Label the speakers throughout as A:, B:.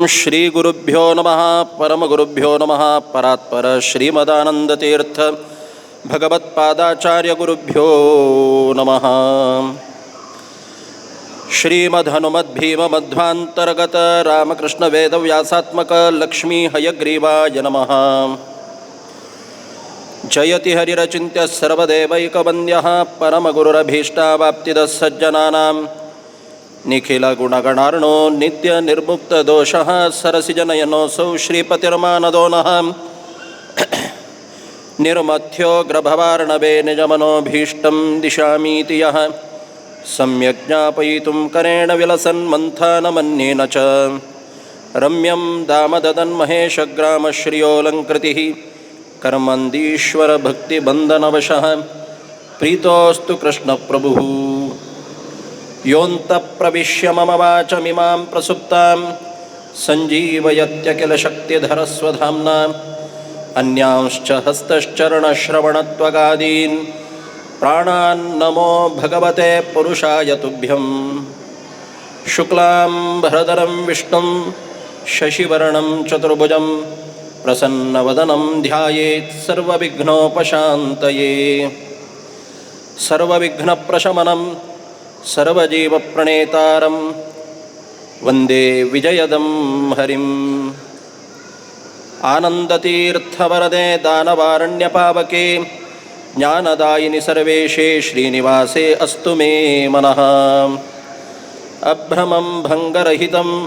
A: श्री गुरुभ्यो नमः परमगुरुभ्यो नमः परात्पर श्रीमदानंदतीर्थ भगवत्पादाचार्य गुरुभ्यो नमः। श्रीमद्हनुमद्भीमध्वान्तर्गत रामकृष्ण वेदव्यासात्मक लक्ष्मी हयग्रीवाय नमः। जयति हरिरचिन्त्य सर्वदेवैकवन्द्यः परमगुरुरभीष्टावाप्तिदः सज्जनानां निखिलगुणगणार्णो नित्यनिर्मुक्तदोषः सरसिजनयनोऽसौ श्रीपतिर्मानदो नः। निर्मथ्योऽग्रभवार्णवे निजमनोभीष्टं दिशामीति यः सम्यक् ज्ञापयितुं करेण विलसन्मन्थानमन्येन च रम्यं दामददन्महेशग्रामश्रियोऽलङ्कृतिः कर्मन्दीश्वरभक्तिबन्धनवशः प्रीतोऽस्तु कृष्णप्रभुः। योऽन्तःप्रविश्य मम वाचमिमां प्रसुप्तां सञ्जीवयत्यखिलशक्तिधरस्वधाम्ना अन्यांश्च हस्तश्चरणश्रवणत्वगादीन् प्राणान्नमो भगवते पुरुषाय तुभ्यं। शुक्लां भरधरं विष्णुं शशिवर्णं चतुर्भुजं प्रसन्नवदनं ध्यायेत् सर्वविघ्नोपशान्तये। सर्वविघ्नप्रशमनं सर्वजीवप्रणेतारं वन्दे विजयदं हरिम्। आनन्दतीर्थवरदे दानवारण्यपावके ज्ञानदायिनि सर्वेशे श्रीनिवासे अस्तु मे मनः। अभ्रमं भङ्गरहितम्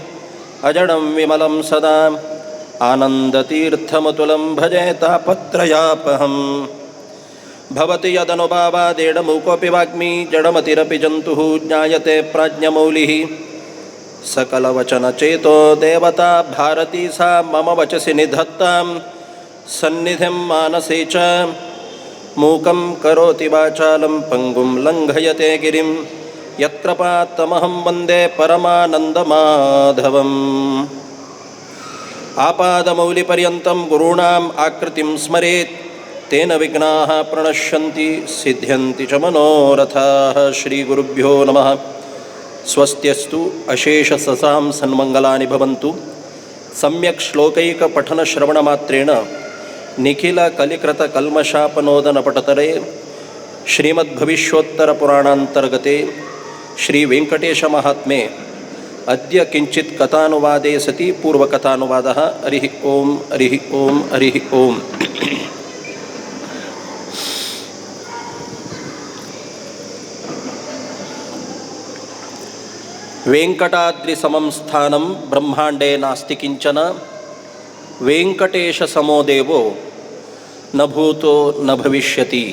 A: अजडं विमलं सदा आनन्दतीर्थमतुलं भजे तापत्रयापहम्। भवति यदनुभावादेडमूकोऽपि वाग्मी जडमतिरपि जन्तुः ज्ञायते प्राज्ञमौलिः। सकलवचनचेतो देवता भारती सा मम वचसि निधत्तां सन्निधिं मानसे च। मूकं करोति वाचालं पङ्गुं लङ्घयते गिरिं यत्कृपात्तमहं वन्दे परमानन्दमाधवम्। आपादमौलिपर्यन्तं गुरूणाम् आकृतिं स्मरेत् तेन विघ्नाः प्रणश्यन्ति सिद्ध्यन्ति च मनोरथाः। श्रीगुरुभ्यो नमः। स्वस्त्यस्तु अशेषससां सन्मङ्गलानि भवन्तु। सम्यक् श्लोकैकपठनश्रवणमात्रेण निखिलकलिकृतकल्मषापनोदनपटतरे श्रीमद्भविष्योत्तरपुराणान्तर्गते श्रीवेङ्कटेशमाहात्म्ये अद्य किञ्चित् कथानुवादे सति पूर्वकथानुवादः। हरिः ओम् हरिः ओम् हरिः ओम्। वेङ्कटाद्रिसमं स्थानं ब्रह्माण्डे नास्ति किंचन वेङ्कटेशसमो देवो न भूतो न भविष्यति।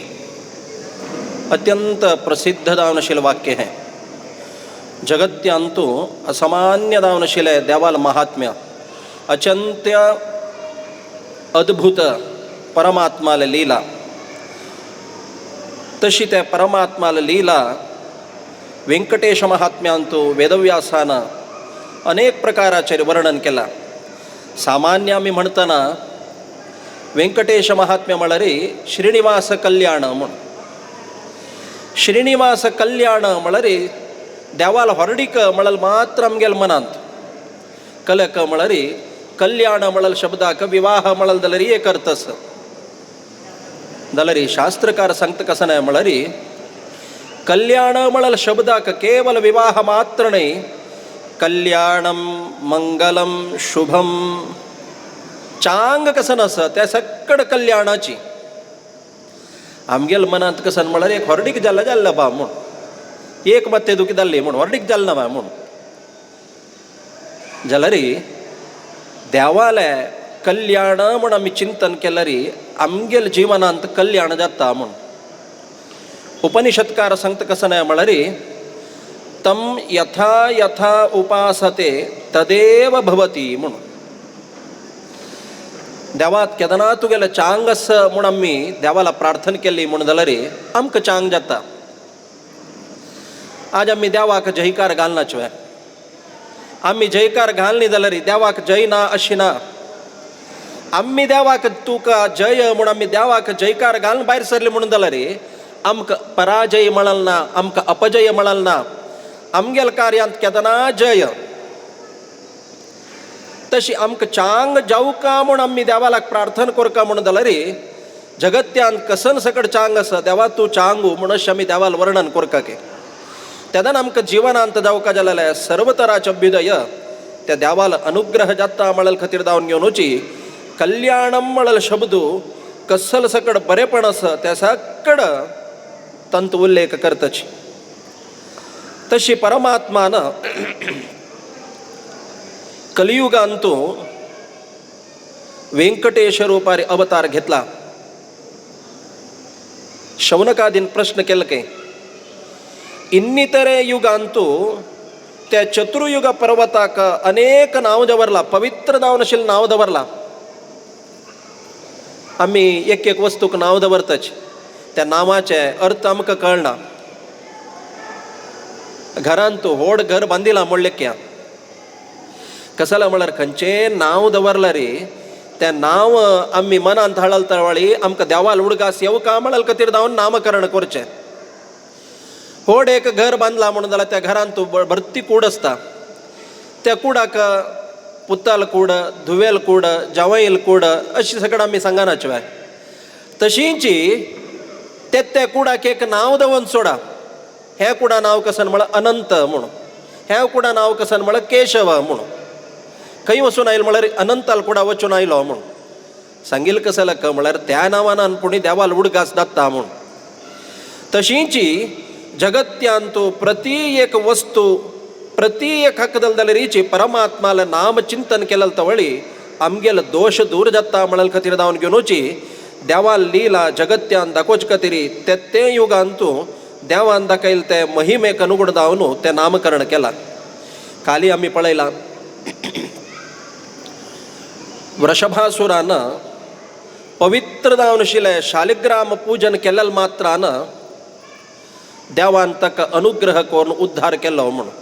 A: अत्यंत प्रसिद्ध दावनशील वाक्य है। जगत्यांतू असामान्य दावनशील आहे देवाल महात्म्य अचंत्य अद्भुत परमात्माला लीला। तशी त्या परमात्माला लीला व्यंकटेश महात्म्यांतू वेदव्यासानं अनेक प्रकाराचे वर्णन केला। सामान्य आम्ही म्हणताना व्यंकटेश महात्म्य म्हणरी श्रीनिवास कल्याण म्हणून श्रीनिवास कल्याण म्हणरी देवाला ಹೊರಡಿಕ म्हणल मात्र आमगेल मनांत कलक म्हणरी कल्याण म्हणल शब्दाक विवाह म्हणल दलरी एक अर्थस दलरी शास्त्रकार सांगत कसं नाही म्हणरी कल्याण म्हणल शब्दाक केवल विवाह मात्र नाही कल्याणम मंगलम शुभम चांग कसं नसं त्या सकड कल्याणाची आमगेल मनात कसं म्हणलं एक ಹೊರಡಿक जाल्ला जाल्ला बा म्हणून एक मत्ते दुखी जाल्ली म्हणून ಹೊರಡಿक जाल्ला बा म्हणून जलरी देवाला कल्याण म्हणून आम्ही चिंतन केलं री आमगेल जीवनांत कल्याण जाता म्हणून उपनिषत्कार सांगत कसं नाही म्हणरी तम यथा यथा उपासते तदेव भवती म्हणून देवात केदना तुगेलं चांगस म्हणून आम्ही देवाला प्रार्थना केली म्हणून जाल्यार आमकां चांग जाता। आज आम्ही देवाक जयकार घालनाच्यो आम्ही जयकार घालनी जाल्यार देवाक जय ना अशी ना। आम्ही देवाक तुका जय म्हणून आम्ही देवाक जयकार घालून भायर सरले म्हणून जाल्यार आमकां पराजय म्हणल ना आमकां अपजय म्हणल ना आमगेल कार्यांत केदना जय तशी आमक चांग जाऊ का म्हूण आम्ही देवाला प्रार्थना करू का म्हणून जाल्यार जगत्यान कसन सकड चांग आसा देवा तूं चांगू म्हणून अशें आमी देवाला वर्णन करता की तेदान आमकां जिवनांत जावका जाल्यार सर्व तराचें अभ्युदय त्या देवाला अनुग्रह जाता म्हणल खातीर जावन घेवन वची कल्याणम म्हणल शब्द कसल सकड बरेपण आसा त्या सकड तंत उल्लेख करतची तशी परमात्मान कलियुगांतू व्यंकटेश रूपारी अवतार घेतला. शौनकादीन प्रश्न केला की ಇನ್ನಿತರೆ युगांतू त्या चतुर्युग पर्वताक अनेक नाव दवरला पवित्र दावनशील नाव दवरला. आम्ही एक एक वस्तूक नाव दवरतच त्या नावाचे अर्थ आमकां कळना. घरांत व्हड घर बांदिलां म्हणलें क्या कसला म्हळ्यार खंयचें नांव दवरला रे त्या नांव आमी मनांत हाडल तळवळी आमकां देवाल उडगास येवका म्हणल खातीर जावन नामकरण करचें. व्हड एक घर बांदलां म्हणून जाल्यार त्या घरांत भरती कूड आसता. त्या कुडाक पुताल कूड धुवेल कूड जावयल कूड अशी सगळं आमी सांगनाचें. तशींच ते कुडाक एक नांव दवरून सोडा. हे कुडा नांव कसन म्हळ्यार अनंत म्हणून हे कुडा नांव कसन म्हळ्यार केशव म्हणून खंय वचून आयलो म्हळ्यार अनंताल कुडा वचून आयलो म्हणून सांगिल्लें कसं लाग म्हळ्यार त्या नांवान पुणी देवाल उडगास जाता म्हणून. तशींच जगत्यांतू प्रती एक वस्तू प्रती एक हक्कदल जाल्यार परमात्माला नाम चिंतन केलें तवळी आमगेलो दोष दूर जाता म्हणल खातीर जावन घेवन वची देवाल लीला जगत्यान दाखोवचे खातीर ते युगांतू देवान दाखयल ते महिमेक अनुगुण जावन तें नामकरण केलां. खाली आमी पळयलां वृषभासुरान पवित्र जावन आशिल्लें शालिग्राम पूजन केलें मात्रान देवान ताका अनुग्रह करून उद्धार केलो म्हणून.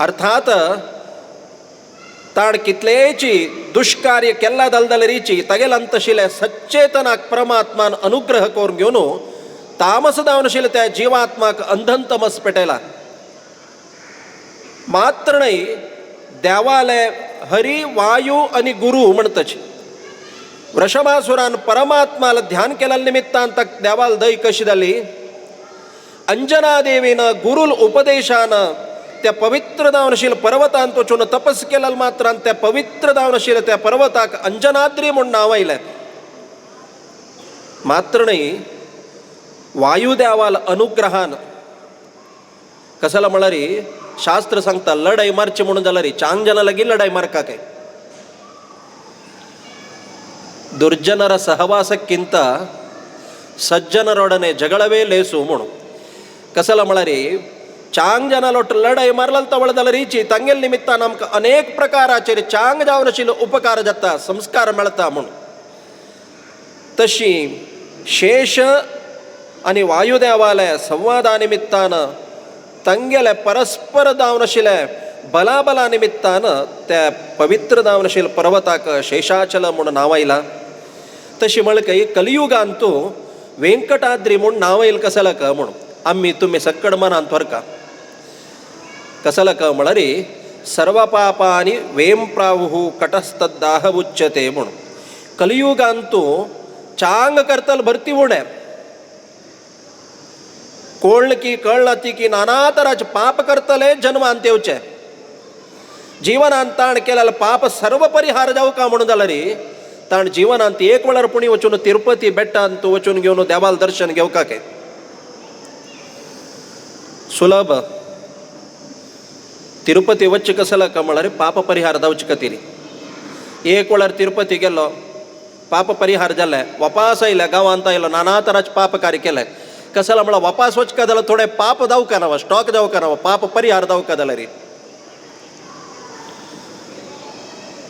A: अर्थात ताण कितलेच दुष्कार्य केला जाल्यार तागेलांत आशिल्ले सच्चेतनाक परमात्मान अनुग्रह करून घेवन तामस जावन आशिल्ले त्या जिवात्माक अंधन तमस पेटयला. मात्र न्हय देवाले हरी वायू आनी गुरु म्हणतच वृषभासुरान परमात्माला ध्यान केल्या निमित्तान ताका देवाल दय कशी जाली. अंजना देवीन गुरुल उपदेशान त्या पवित्र जावन आशिल्ल्या पर्वतांत वचून तपस केल्या मात्रान त्या पवित्र जावन आशिल्ल्या त्या पर्वताक अंजनाद्री म्हूण नांव आयलें. मात्र न्हय वायुदेवाल अनुग्रहान कसला म्हळ्यार शास्त्र सांगता लढाई मारची म्हणून जाल्यार चांग जनां लागीं लढाई मारका काय ದುರ್ಜನರ ಸಹವಾಸಕ್ಕಿಂತ ಸಜ್ಜನರೊಡನೆ ಜಗಳವೇ ಲೇಸು म्हणून कसला म्हळ्यार चांग जना लोट लढाई मारल तवळ जाल्यार तांगेल निमित्तान आमकां अनेक प्रकाराचेर चांग जावन आशिल्लो उपकार जाता संस्कार मेळटा म्हणून. तशी शेष आनी वायुदेवाले संवादा निमित्तान तांगेले परस्पर जावन आशिल्ले बलाबला निमित्तान त्या पवित्र जावन आशिल्ल्या पर्वताक शेषाचल म्हणून नांव आयलां. तशी म्हळ्यार कलियुगांतू वेंकटाद्री म्हूण नांव येयलें कसला का म्हणून आमी तुमी सक्कड मनांत व्हरका. कसला का म्हळ्यार सर्व पापांनी वेम प्रावुः कटस्तद्दाह उच्यते म्हणून कलियुगांतू चांग करतल भरती उणें कोण की कळना ती की नाना तराचे पाप करतले जन्मांत येवचे. जिवनांत ताण केलेले पाप सर्व परिहार जावका म्हणून जाल्यार ताण जिवनांत एक वेळार पुणी वचून तिरुपती बेट्टांत वचून घेवन देवाल दर्शन घेवका काय सुलभ. तिरुपती वच्चे कसला का म्हळ्यार पाप परिहार जावचे खातीर. एक वेळार तिरुपती गेलो पाप परिहार जाले वापस आयले गांवांत आयलो नाना तराचे पाप कार्य केले. कसला म्हळ्यार वापस वचका जाल्यार थोडे पाप जावका ना स्टॉक जावका ना पाप परिहार जावका जाल्यार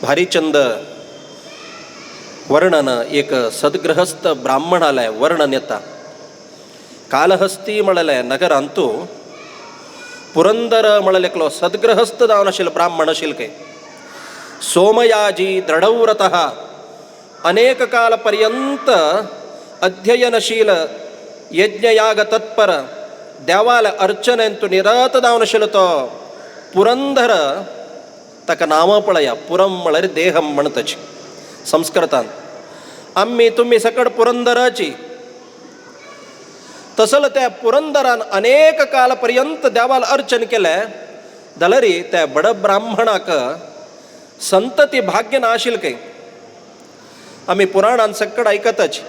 A: भारी चंद वर्णन एक सद्गृहस्थ ब्राह्मणालय वर्णन येता. कालहस्ती म्हळ्यार नगरांतू पुरंदर म्हळ्यार एकलो सद्गृहस्थ जावन आशिल्लो ब्राह्मण आशिल्लो. सोमयाजी दृढव्रतः अनेक काल पर्यंत अध्ययनशील यज्ञयाग तत्पर देवाल अर्चनेंतू निरत जावन आशिल्लो तो पुरंदर ताका नावं पळया. पुरम म्हळ्यार देहम म्हणतची संस्कृतान. आम्ही तुम्ही सकड पुरंदराची. तसलं त्या पुरंदरान अनेक कालपर्यंत देवाला अर्चन केलें जाल्यारी त्या बड ब्राह्मणाक संतती भाग्य ना आशिल्लें काय. आम्ही पुराणान सकड ऐकतच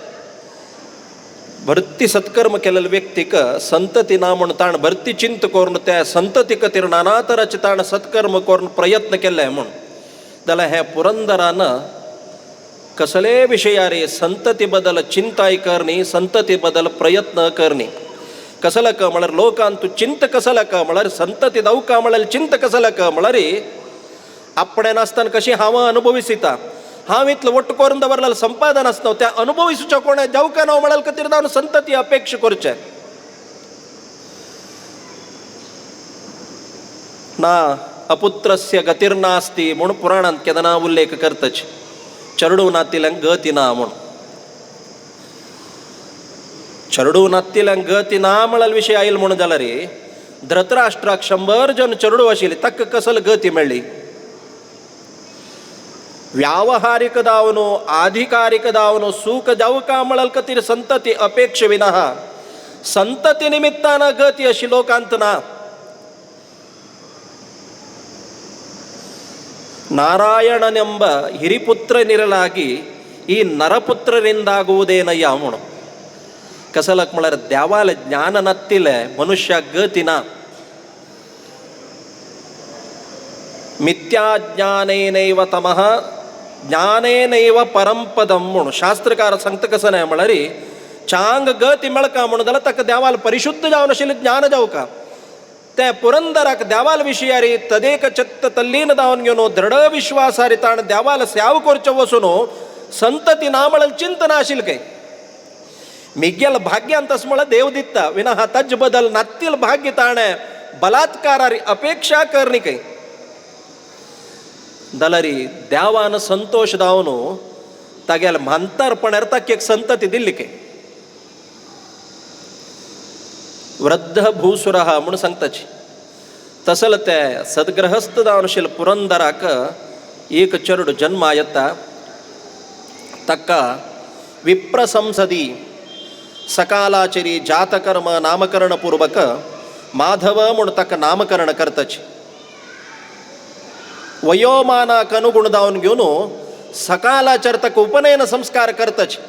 A: भरती सत्कर्म केलेल्या व्यक्तीक संतती ना म्हण ताण भरती चिंत करून त्या संतती खातीर नाना तरांचे ताण सत्कर्म करून प्रयत्न केले म्हण जाल्यार हे पुरंदरान कसले विशयारी संतती बद्दल चिंताय करणी, संतती बद्दल प्रयत्न करणी. कसलं क म्हळ्यार लोकांत तूं चिंत कसलं क म्हळ्यार संतती जावका म्हळ्यार चिंत कसलं क म्हळ्यार आपणे नासतना कशी हांव अनुभविसिता. हांव इतलो वट्ट करून दवरलें संपादन आसता त्या अनुभविसूच्या कोणा जावका ना म्हळ्यार खातीर जावन संतती अपेक्षा करचे ना. अपुत्रस्य गतिर्नास्ती म्हणून पुराणांत केदना उल्लेख करतच. चरडू नातिल्यांक गती ना म्हूण. चरडू नातिल्यांक गती ना म्हळ्यार विशय आयलो म्हणून जाल्यार धृतराष्ट्राक 100 जन चरडू आशिल्ली ताका कसली गती मेळ्ळी. व्यावहारिक दावनो आधिकारिक दावनो सुख जावका म्हळ्यार खातीर संतती अपेक्षा विना संतती निमित्तान गती अशी लोकांत ना. ನಾರಾಯಣನೆಂಬ ಹಿರಿಪುತ್ರನಿರಲಾಗಿ ಈ ನರಪುತ್ರರಿಂದಾಗುವುದೇನಯ್ಯ ಅವನು. ಕಸಲಕ್ ಮಳರ ದೇವಾಲ ಜ್ಞಾನ ನತ್ತಿಲೆ ಮನುಷ್ಯ ಗತಿನ ಮಿಥ್ಯಾಜ್ಞಾನೇನೈವ ತಮಃ ಜ್ಞಾನೇನೈವ ಪರಂಪದಂ म्हणून शास्त्रकार सांगता कसं नाही म्हळ्यारी चांग गती मेळका म्हणून जाल्यार ताका देवाल परिशुद्ध जावन आशिल्लें ज्ञान जावका. त्या पुरंदराक देवाल विशयारी तदेक चित्त तल्लीन जावन घेवन दृढ विश्वासारी ताण देवाल सेवा करचे वचून संतती ना म्हळ्यार चिंत नाशिल्लें काय. मिगेल भाग्यान तस म्हळ्यार देव दिता विना हा तज बदल नातील भाग्य ताणे बलात्कारारी अपेक्षा करणी काय. जाल्यार देवान संतोष दावन तागेल म्हांतारपणार ताका एक संतती दिल्ली काय. वृद्ध भूसुरः म्हणून सांगताची. तसलं ते सद्ग्रहस्थ जावन आशिल्ल्या पुरंदराक एक चरड जन्मा येता. ताका विप्रसंसदी सकालाचरी जातकर्म नामकरण पूर्वक माधव म्हणून ताका नामकरण करताची. वयोमानाक अनुगुण जावन घेवन सकालाचर ताका उपनयन संस्कार करताची.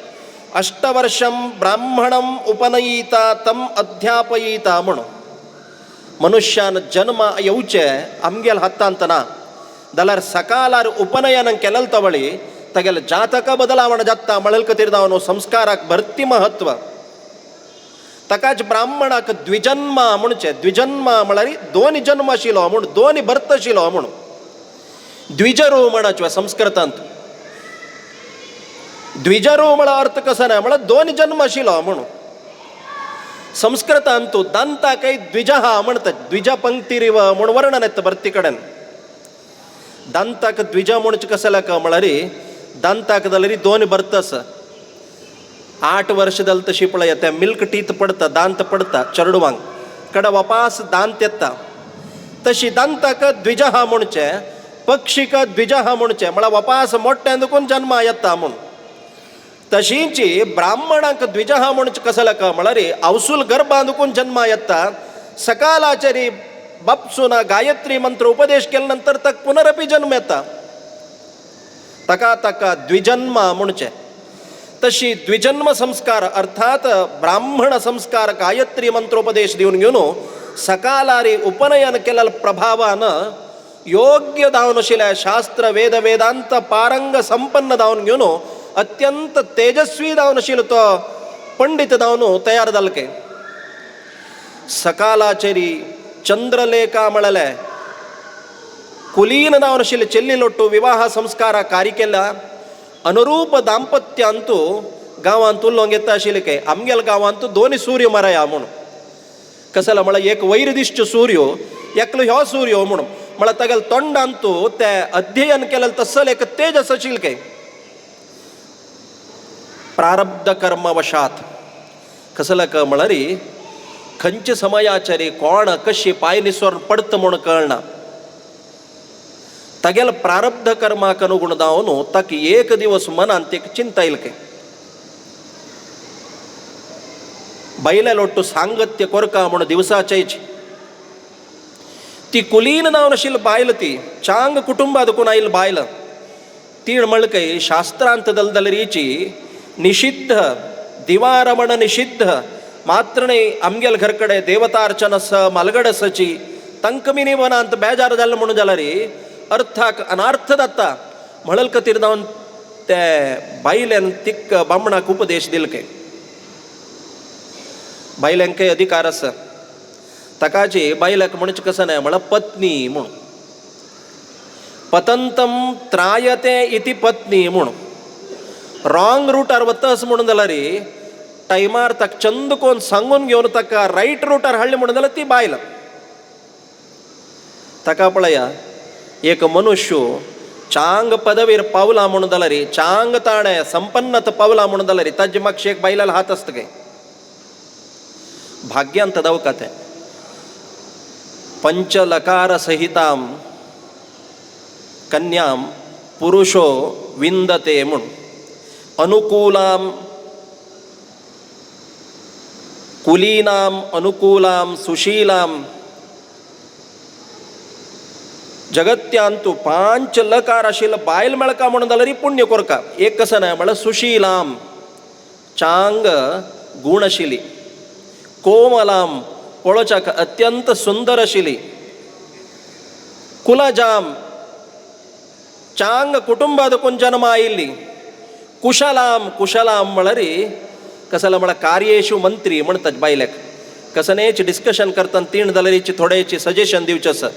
A: 8 वर्षं ब्राह्मणम उपनयिता तम अध्यापयिता म्हणून मनुष्यान जन्म येवचे आमगेल हातांत ना जाल्यार सकालार उपनयन केलें तवळी तागेले जातक बदलावण जाता म्हळ्यार खातीर जावन संस्काराक भरती महत्व. ताकाच ब्राह्मणाक द्विजन्म म्हणचे. द्विजन्म म्हळ्यार 2 जन्म आशिल्लो म्हूण 2 भर्त आशिल्लो म्हूण द्विजरू म्हणचे संस्कृतांत. द्विजरू म्हळ्यार अर्थ कसो ना म्हळ्यार 2 जन्म आशिल्लो म्हणून संस्कृतांत तूं दांताकय द्विजहा म्हणटात. द्विज पंक्तिरिव म्हूण वर्णन येता भरती कडेन. दांताक द्विज म्हणचे कसं लाका म्हळ्यार दांताक जाल्यार 2 भर्त आसा. 8 वर्ष जालें तशी पळय त्या मिल्क टीथ पडता दांत पडता चरडवांक कड वापास दांत येता. तशी दांताक द्विजहा म्हणचे पक्षीक द्विजहा म्हणचे म्हळ्यार वापास मोठ्या दुखून जन्मा येता म्हूण. तशींची ब्राह्मणांक द्विजहा म्हणचे कसं लाका म्हळ्यार अवसूल गर्भांदुकून जन्मा येता. सकालाचरी बापसून गायत्री मंत्र उपदेश केल्या नंतर ताका पुनरपी जन्म येता. ताका द्विजन्म म्हणचे. तशी द्विजन्म संस्कार अर्थात ब्राह्मण संस्कार गायत्री मंत्रोपदेश दिवन घेवन सकालारी उपनयन केलेल्या प्रभावान योग्य जावन आशिल्ल्या शास्त्र वेद वेदांत पारंग संपन्न जावन घेवन अत्यंत तेजस्वी जावन आशिल्लो तो पंडित जावन तयार जालो काय. सकालाचेरी चंद्रलेखा म्हळ्यार कुलीन जावन आशिल्ले चेल्ली लोट्टू विवाह संस्कार कार्य केला. अनुरूप दाम्पत्यांतू गांवांत उलोवंक येता आशिल्ले काय. आमगेल्या गांवांत 2 सूर्य मारया म्हणून कसं म्हळ्यार एक वैरदिश्ट सूर्य एकलो ह्यो सूर्य म्हणून म्हळ्यार तागेल्या तोंडांतू ते अध्ययन केलें तसल एक तेजस आशिल्लें काय. प्रारब्ध कर्मवशात कसं लाका म्हळ्यार खंयच्या समयाचेर कोण कशी पांय निसोरून पडता म्हूण कळना. तगेल प्रारब्ध कर्माक अनुगुण दावनो तक एक दिवस मनांत एक चिंता येईल के बैलालोट्टू सांगत्य कोरका म्हणून दिवसाचेच ती कुलीन नावनशील बायल ती चांग कुटुंबात कुणाईल बायल तीण मळकय शास्त्रांत दलदलरीची निषिद्ध दिवारमण निषिद्ध मात्रणे आमगेल घरकडे देवतार्चनस मलगडसची तंकमिनी मनांत बेजार जाल्लं म्हणून जाला रे अर्थाक अनार्थ जाता म्हणल कतीर जावन ते बायल्यान तिक्क बामणाक उपदेश दिलके बायल्यांकय अधिकार आसा ताकाची बायलाक म्हणचे कसं नाही म्हणा पत्नी म्हणून पतंतम त्रायते इति पत्नी म्हणून रॉंग रूटार वतस म्हणून जाल्यार रे टायमार ताका चंद कोण सांगून घेवन ताका रायट रूटार हाडले म्हणून जाल्यार ती बायल ताका पळया एक मनुष्य चांग पदवीर पावला म्हणून जाल्यार रे चांग ताणे संपन्नत पावला म्हणून जाल्यार रे ताजे मागशे एक बायलाल हात आसता गे भाग्यांत दावकाते पंचलकार सहिताम कन्याम पुरुषो विंदते म्हणून अनुकूलाम कुलीनाम अनुकूलाम सुशीलाम जगत्यांतू 5 लकार आशिल्लो बायल मेळका म्हणून जाल्यार पुण्य कोरका एक कसं नाही म्हळ्यार सुशीलाम चांग गुण आशिल्ली कोमलाम पळोवच्याक अत्यंत सुंदर आशिल्ली कुलजाम चांग कुटुंबादकून जन्म आयिल्ली कुशलाम कुशलाम म्हळ्यार कसला म्हळ्यार कार्येशू मंत्री म्हणटात बायल्याक कसनेच डिस्कशन करतना तीण जाल्यार थोडेची सजेशन दिवचें आसा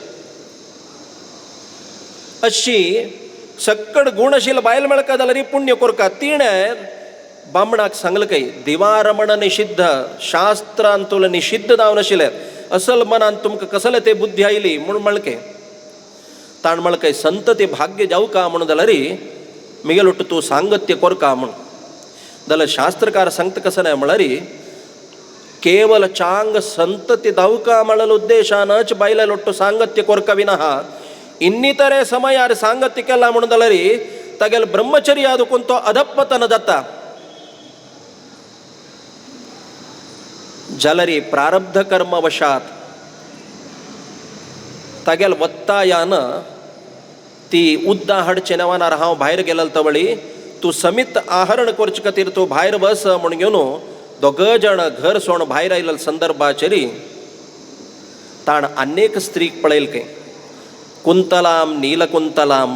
A: अशी सक्कड गुण आशिल्लो बायल मेळका जाल्यार पुण्य कोरका तिणें बामणाक सांगलें काय दिवारमण निषिद्ध शास्त्रांत तुला निषिद्ध जावन आशिल्लें असल मनान तुमकां कसले ते बुद्धी आयली म्हणून म्हळकें ताण म्हळकें संतती भाग्य जावका म्हणून जाल्यार मिगेल उट्ट तूं सांगत्य कोरका म्हणून जाल्यार शास्त्रकार सांगता कसं नाही म्हळ्यार केवल चांग संतती जावका म्हणल उद्देशानच बायलाल उट्ट सांगत्य कोरका विना ಇನ್ನಿತರೆ ಸಮಯಾರ ಸಾಂಗತ್ಯಕ್ಕೆಲ್ಲ ಮುಣದಲ್ಲರಿ ತಗೆಲ್ ಬ್ರಹ್ಮಚರ್ಯ ಅದಕ್ಕಂತೂ ಅಧಪ್ಪತನ ದತ್ತ ಜಲರಿ ಪ್ರಾರಬ್ಧ ಕರ್ಮ ವಶಾತ್ तगेल वत्तायान ती उद्दा हाडचे नेवानार हांव भायर गेलेलो तवळी तूं समीत आहरण करचे खातीर तूं भायर बस म्हूण घेवन दोग जाण घर सोड भायर आयलेल्या संदर्भाचेर ताण अनेक स्त्रीक पळयले काय कुंतलाम नीलकुंतलाम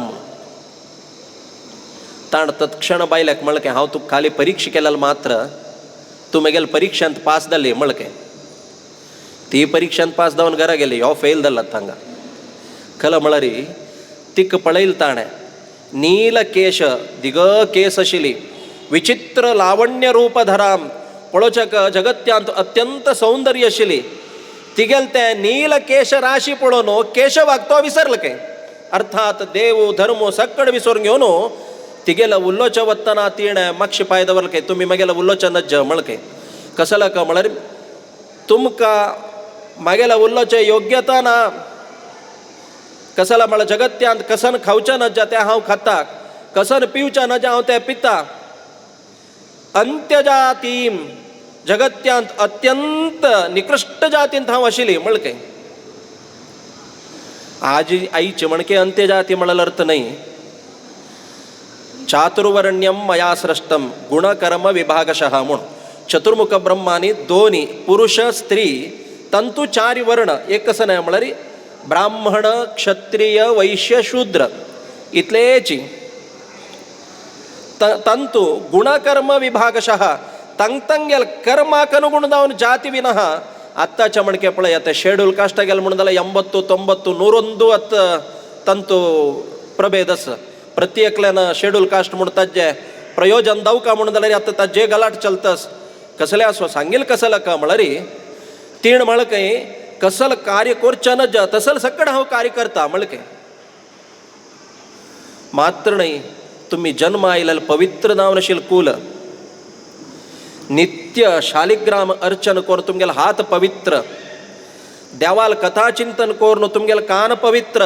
A: ताण तत्क्षण बायल्याक म्हणलें हांव तुका खाली परीक्षा केलेली मात्र तूं मगेल परीक्षांत पास जाली म्हणलें ती परीक्षांत पास जावन घरा गेली हो फेल जाल्ला तांगा खल म्हळ्यार तिक पळयली ताणें नील केश दिग केस आशिल्ली विचित्र लावण्य रूपधराम पळोवच्याक जगत्यांत अत्यंत सौंदर्य आशिल्ली तिगेल ते नील केश राशी पळोवन केशवाक तो विसरलो काय अर्थात देव धर्म सक्कड विसरून घेवन तिगेल उल्लोच वत्तना तिणें मातशें पांय दवरले काय तुमी मागेल उल्लोच नज म्हणलें कसला का म्हळ्यार तुमकां मागेल उल्लोचे योग्यता ना कसला म्हळ्यार जगत्यांत कसन खावचें नज तें हांव खाता कसन पिवचें नज हांव तें पिता अंत्यजातीम जगत्यांत अत्यंत निकृष्ट जातींत हांव आशिल्ली म्हणलें आज आईचे म्हणके अंत्यजाती म्हणल्यार अर्थ नाही चातुर्वर्ण्यम मया सृष्टम गुणकर्म विभागशः म्हूण चतुर्मुख ब्रह्मानी दोन्ही पुरुष स्त्री तंतु 4 वर्ण एक कसं नाही म्हळ्यार ब्राह्मण क्षत्रिय वैश्य शूद्र इतलेची तंतु गुणकर्म विभागशः तंगेल कर्माक अनुगुण जावन जाती विनः आत्ताच्या म्हणके पळय आता शेड्यूल कास्ट गेल म्हणून जाल्यार 80 90 101 तंतु प्रभेद आसा प्रत्येकल्यान शेड्यूल कास्ट म्हणून ताजे प्रयोजन जावका म्हणून जाल्यार आतां ताजे गलाट चलतस कसले आसो सांगील कसला का म्हळ्यार तीण म्हळकें कसल कार्य करचें नज तसल सकड हांव कार्य करता म्हळकें मात्र न्ही तुमी जन्म आयलेले पवित्र जावन आशिल्लें कुल नित्य शालिग्राम अर्चन कोर तुमगेल हात पवित्र देवाल कथा चिंतन कोर तुमगेल कान पवित्र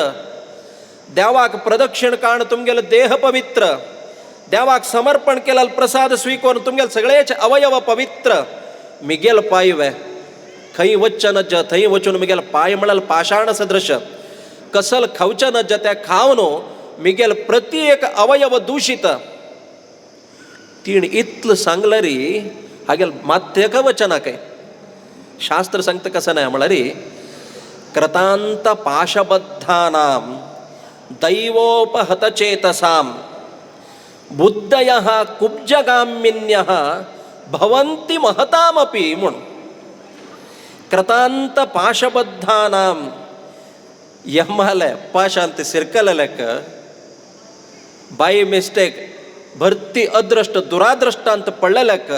A: देवाक प्रदक्षिण काण तुमगेलं देह पवित्र, देवाक समर्पण केलेलं प्रसाद स्वीकारून तुमगेलं सगळेच अवयव पवित्र. मिगेल पायवे खंय वच्च नज थंय वचून मिगेल पाय म्हणल पाषाण सदृश, कसल खावच नज त्या खावन मिगेल प्रति एक अवयव दूषित. तीण इतलं सांगलं री हागेल मात्यक वचना काय शास्त्र सांगतं कसं नाही म्हणा री, कृतांत पाशबद्धानाम दैवोपहतचेतसाम बुद्धयः कुब्जगामिन्यः भवन्ति महतामपि म्हणून. कृतांत पाशबद्धानाम यमाले पाशांत सिरकललेक बाय मिस्टेक भरती अदृष्ट दुरादृष्टांत पडलेलेक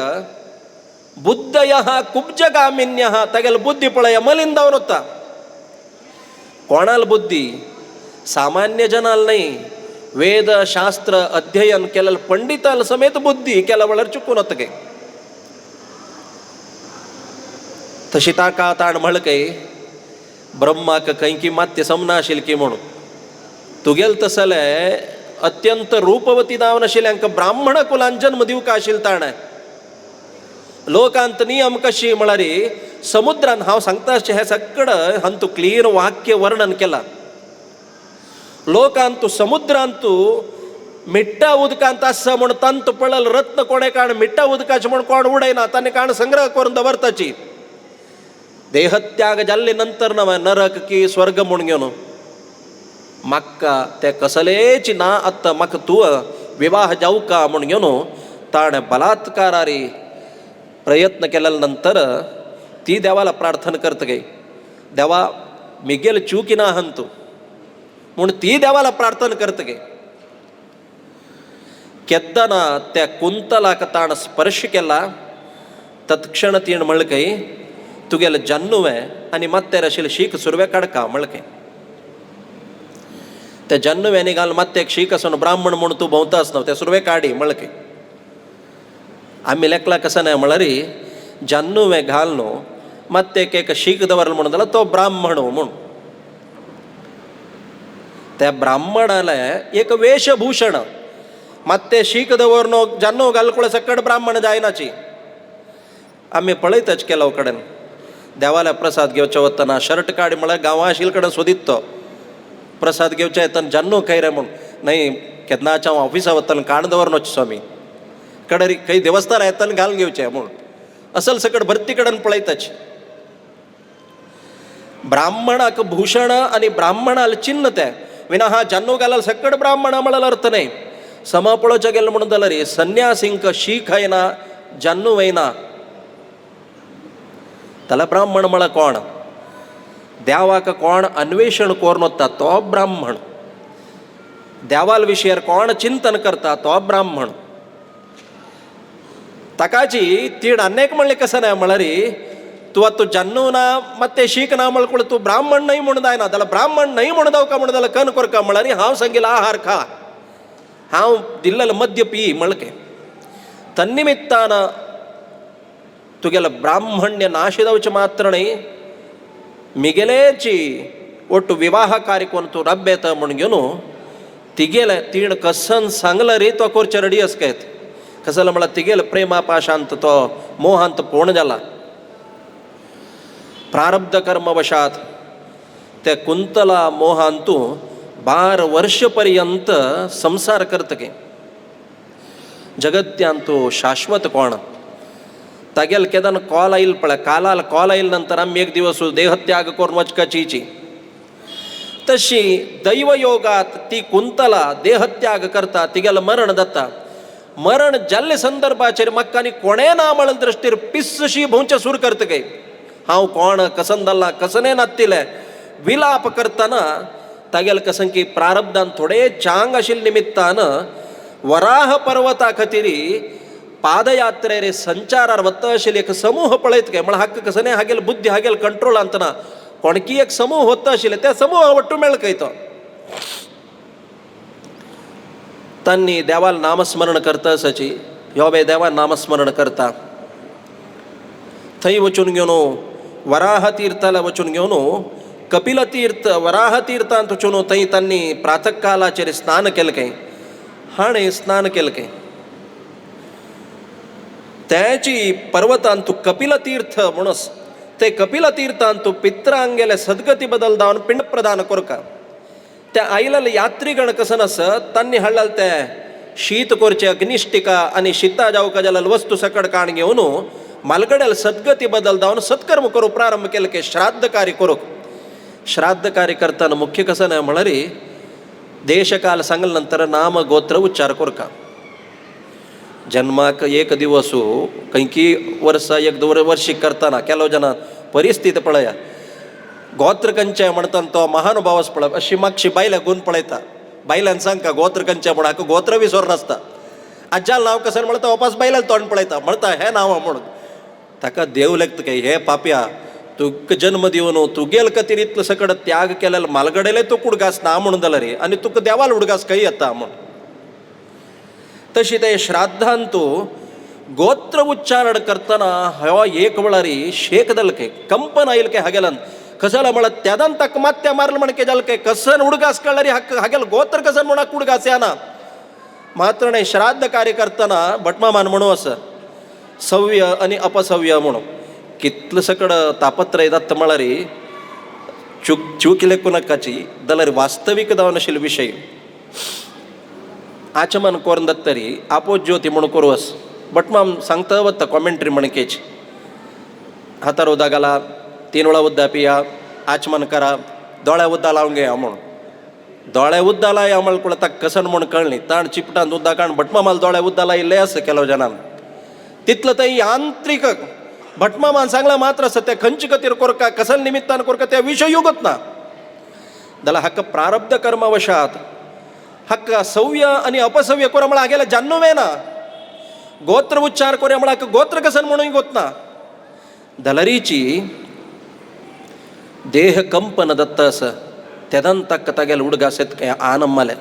A: बुद्धयः कुब्जगामिन्यः तगेल बुद्धी पळय मलिंदावन होता. कोणाल बुद्धी? सामान्य जनाल नाही, वेद शास्त्र अध्ययन केलेलं पंडिताल समेत बुद्धी केला वळर चुकून होत गे. तशी ताका ताण म्हणकय ब्रह्माक कैकी मात्य समनाशील की म्हणून तुगेल तसले अत्यंत रूपवती दावन आशिल्ल्यांक ब्राह्मण कुलान जन्म दिवक आशिल ताण लोकांत नियम कशी म्हळ्यार समुद्रान हांव सांगता हे सगळं हंतू क्लीन वाक्य वर्णन केला. लोकांतू समुद्रांतू मिट्टा उदकांत आसा म्हण तंत पळल रत्न कोणे काण मिट्टा उदकाचे म्हण कोण उडयना ताणे काण संग्रह करून दवरताची. देहत्याग जाल्ले नंतर नरक की स्वर्ग म्हूण घेवन म्हाका ते कसलेची ना आत्ता म्हाका तूं विवाह जावका म्हूण घेवन ताणें बलात्कारारी प्रयत्न केल्या नंतर ती देवाला प्रार्थना करता गे, देवा मिगेल चूकी ना हंतू म्हणून ती देवाला प्रार्थना करता गे. केद्दना त्या कुंतलाक ताण स्पर्श केला तत्क्षण तीण म्हणकय तुगेले जन्नुवे आनी मत्तेर आशिल्ले शीक सुरवे काडका म्हणकय. त्या जन्नुव्यांनी घाल मत्ते एक शीक आसून ब्राह्मण म्हणून तूं भोंवता आसता ते सुरवे काडी म्हणकय. आमी लेखला कसं नाही म्हळ्यार जन्नुवे घाल न्हू मत्ते एक शीक दवरलो म्हणून जाल्यार तो ब्राह्मण म्हणून. त्या ब्राह्मणाले एक वेशभूषण मत्ते शीक दवरनो जन्नू घालकुळे सकड ब्राह्मण जायनाची. आमी पळयतच केलो कडेन देवाला प्रसाद घेवचे वतना शर्ट काडी म्हळ्यार गांवा आशिल्ले कडेन सोदीत तो प्रसाद घेवचे येतना जन्नू खंय रे म्हणून न्हय केन्नाच्या हांव ऑफिसा वतना काण दवरनोच स्वामी कडेन खंय देवस्थान येतना घालून घेवचें म्हणून असल सकड भरती कडेन पळयतच. ब्राह्मणाक भूषण आनी ब्राह्मणाल चिन्ह ते विना हा जन्नू घालाल सकड ब्राह्मण म्हळ्यार अर्थ नाही. सम पळोवचें गेलें म्हणून जाल्यार संन्यासींक शीख येना जन्नू येना जाल्यार ब्राह्मण म्हळ्यार कोण? देवाक कोण अन्वेषण करून वता तो ब्राह्मण. देवाल विशयार कोण चिंतन करता तो ब्राह्मण. ताकाची तीण अनेक म्हणलें कसं नाही म्हळ्यार तूं आतां जन्नू ना मत्ते शीक ना म्हळ्यार तूं ब्राह्मण न्हय म्हणून जायना जाल्यार ब्राह्मण न्हय म्हणून जावका म्हणून जाल्यार कन करका म्हळ्यार हांव सांगिल्लो आहार खा हांव दिल्लेलो मद्य पी म्हणके. तन्निमित्तान तुगेलो ब्राह्मण्य नाश जावचें मात्र न्हय मिगेलेची ಒಟ್ಟು ವಿವಾಹ ಕಾರ್ಯಕ್ರಮ तू रब्बेत म्हणून घेवन तिगेले तीण कसन सांगला रे तो करचे रेडी असकेत कसला म्हळ्यार तिगेले प्रेमापाशांत तो मोहांत पूर्ण जाला. प्रारब्ध कर्मवशात त्या कुंतला मोहांतू 12 वर्ष पर्यंत संसार करतगे. जगत्यांतू शाश्वत कोण तागेल केदान कॉल आईल पळय कालाल कॉल आईल नंतर आम्ही एक दिवस देहत्याग करून वचकाची तशी दैवयोगात ती कुंतला देहत्याग करता तिगेल मरण जाता. मरण जाल्ले संदर्भाचेर म्हाका आनी कोणें ना म्हणून दृश्टीर पिस्सशी भोंवचे सूर करतगे. हांव कोण कसन जाल्ला कसने नातिले विलाप करतना तागेल कसन की प्रारब्धान थोडे चांग आशिल्ले निमित्तान वराह पर्वता खातीर पादयात्रे रे संचारार वता आशिल्ले एक समूह पळयत गे म्हळ्यार हक्क कसने हागेल बुद्धी हागेल कंट्रोल अंतना कोणकी एक समूह वता आशिल्ले त्या समूह ಒಟ್ಟು मेळकयतो. तांणी देवाल नामस्मरण करता आसाची योबे देवा नामस्मरण करता थंय वचून घेवन वराह तीर्थाला वचून घेवन कपिल तीर्थ वराह तीर्थ ಅಂತ चुनो तई त्यांनी प्रातःकालाचेर स्नान केलं काय हाणे स्नान केलं काय त्याची पर्वतांतू कपिल तीर्थ म्हणूस ते कपिल तीर्थांतू पित्रांगेले सद्गती बदल दावन पिंड प्रदान कोरका त्या आईला यात्रीगण कसं नस त्यांनी हळल त्या शीत कोरचे अग्निष्टिका आणि शीता जाऊ कजल वस्तू सकड काण घेऊन मालगड्याला सद्गती बदल दावन सत्कर्म करू प्रारंभ केलं की श्राद्ध कार्य करू श्राद्ध कार्य करताना मुख्य कसं नाही म्हणरी देशकाल सांगल्यानंतर नाम गोत्र उच्चार कोरका जन्माक एक दिवसू कैकी वर्ष एक दोन वर्षी करताना ಕೆಲವು ಜನ परिस्थिती पळया गोत्र कंचे म्हणतात तो महानुभावच पळप अशी मागशी बायला गुण पळयता बायलांना सांग का गोत्र कंचे म्हणा गोत्र विसर नसता अज्जाल नाव कसं म्हणता वापस बायला तोंड पळयता म्हणता हे नाव म्हणून ताका देव लागतं काय हे पाप्या तू जन्म देऊन तू गेल का तिरीतलं सकड त्याग केलेला मालगडेले तू कुडगास ना म्हणून जालं रे आणि तुका देवाला उडगास काही येता म्हणून तशी ते श्राद्धांतू गोत्र उच्चारण करताना हवा एक वेळारी शेक दलके कंपन आईल के हागेलन कसाला म्हणत त्यादन तक मात्या मारल म्हणके जालके कसन उडगास कळणारी हागेल गोत्र कसन म्हणा कुडगास याना मात्र नाही श्राद्ध कार्य करताना भटमामान म्हणू असं सव्य आणि अपसव्य म्हणू कितलं सकड तापत्र येतात म्हणारी चूकिले कुनकाची दलरी वास्तविक दावनशील विषय आचमन कोरंदत तरी आपोज ज्योती म्हणून करूस बट मग सांगता वत्ता कॉमेंट्री म्हणकेच हातार उद्दा घाला 3 वेळा उद्दा पिया आचमन करा दोळ्या उद्दा लावून घ्या म्हणून दोळ्या उद्दा लाय आम्हाला कुठं तक कसन म्हणून कळणी ताण चिपटान उद्दा काण भटमा मला दोळ्या उद्दा लायले असं केलं जनान तिथलं तर यांत्रिक भटमा मान सांगला मात्र असं त्या खंच कतीर कोरका कसल निमित्तान कोरका त्या विषय युगत ना दला हक्क प्रारब्ध कर्मवशात हक्क सव्य आणि अपसव्य कोर मला गेला जान्नवे ना गोत्र उच्चार कोरे मला गोत्र कसन म्हणून गोत ना दलरीची देह कंपन दत्त असं त्यादन तक तागेल उडगासेत काय आनम्माले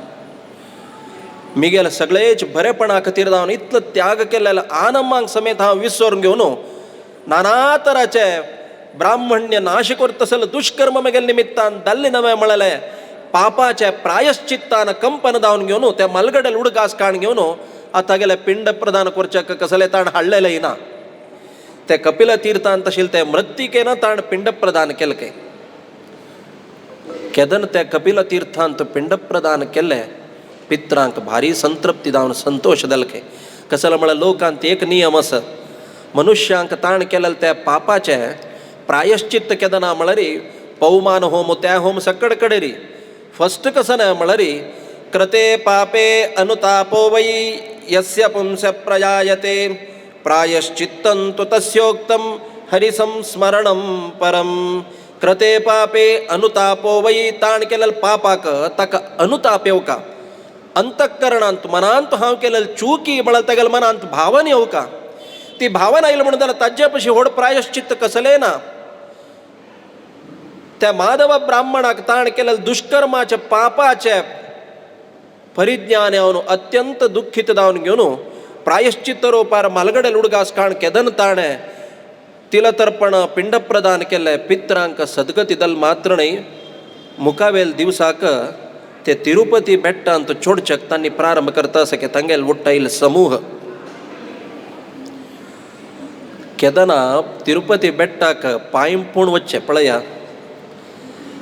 A: मी गेलं सगळेच बरेपणा खातीर जावन इतलं त्याग केलेलं आनम्मांक समेत हांव विसरून घेवन नाना तराचे ब्राह्मण्य नाश करत असल दुष्कर्म मेगेल निमित्तान दल्ले नवे म्हळले पापाचे प्रायश्चित्तान कंपन दावन घेवन त्या मलगडेल उडगास काण घेवन आता गेले पिंड प्रदान करच्याक कसले ताण हाडलेले ना ते कपिल तीर्थान तशील ते मृत्तिकेन ताण पिंड प्रदान केलके केदन त्या कपिल तीर्थांत पिंड प्रदान केले पित्रांक भारी संतृप्ती दावन संतोष दलके कसलं म्हळ्यार लोकांत एक नियम आसा मनुष्यांक ताण केलेले त्या पापाचे प्रायश्चित्त केदना म्हळ्यार पवमान होम त्या होम सकड कडेरी फस्ट कसं नाही म्हळ्यार कृते पापे अनुतापो वै यस्य पुंस प्रजायते प्रायश्चित्तं तु तस्योक्तं हरिसंस्मरणं परम कृते पापे अनुतापो वै ताण केलेलं पापाक ताका अनुताप येऊ का अंतःकरणांत मनांत हांव केलेलं चूकी म्हळ्यार तागेल मनांत भावना येऊ का ती भावना येईल म्हणून जाल्यार ताजे पशी व्हड प्रायश्चित्त कसले ना त्या माधव ब्राह्मणाक ताण केलेलं दुष्कर्माचे पापाचे परिज्ञान येवन अत्यंत दुःखित जावन घेवन प्रायश्चित्त रोपार मालगडे लुडगास काण केदन ताणे तिलतर्पण पिंड प्रदान केले पित्रांक सद्गती दल मात्र नाही मुखावेल दिवसाक ते तिरुपती बेट्टांत चोडचक तांणी प्रारंभ करता सके तंगेल उट्टाईल समूह केदना तिरुपती बेट्टाक पायंपूण वच्चे पळया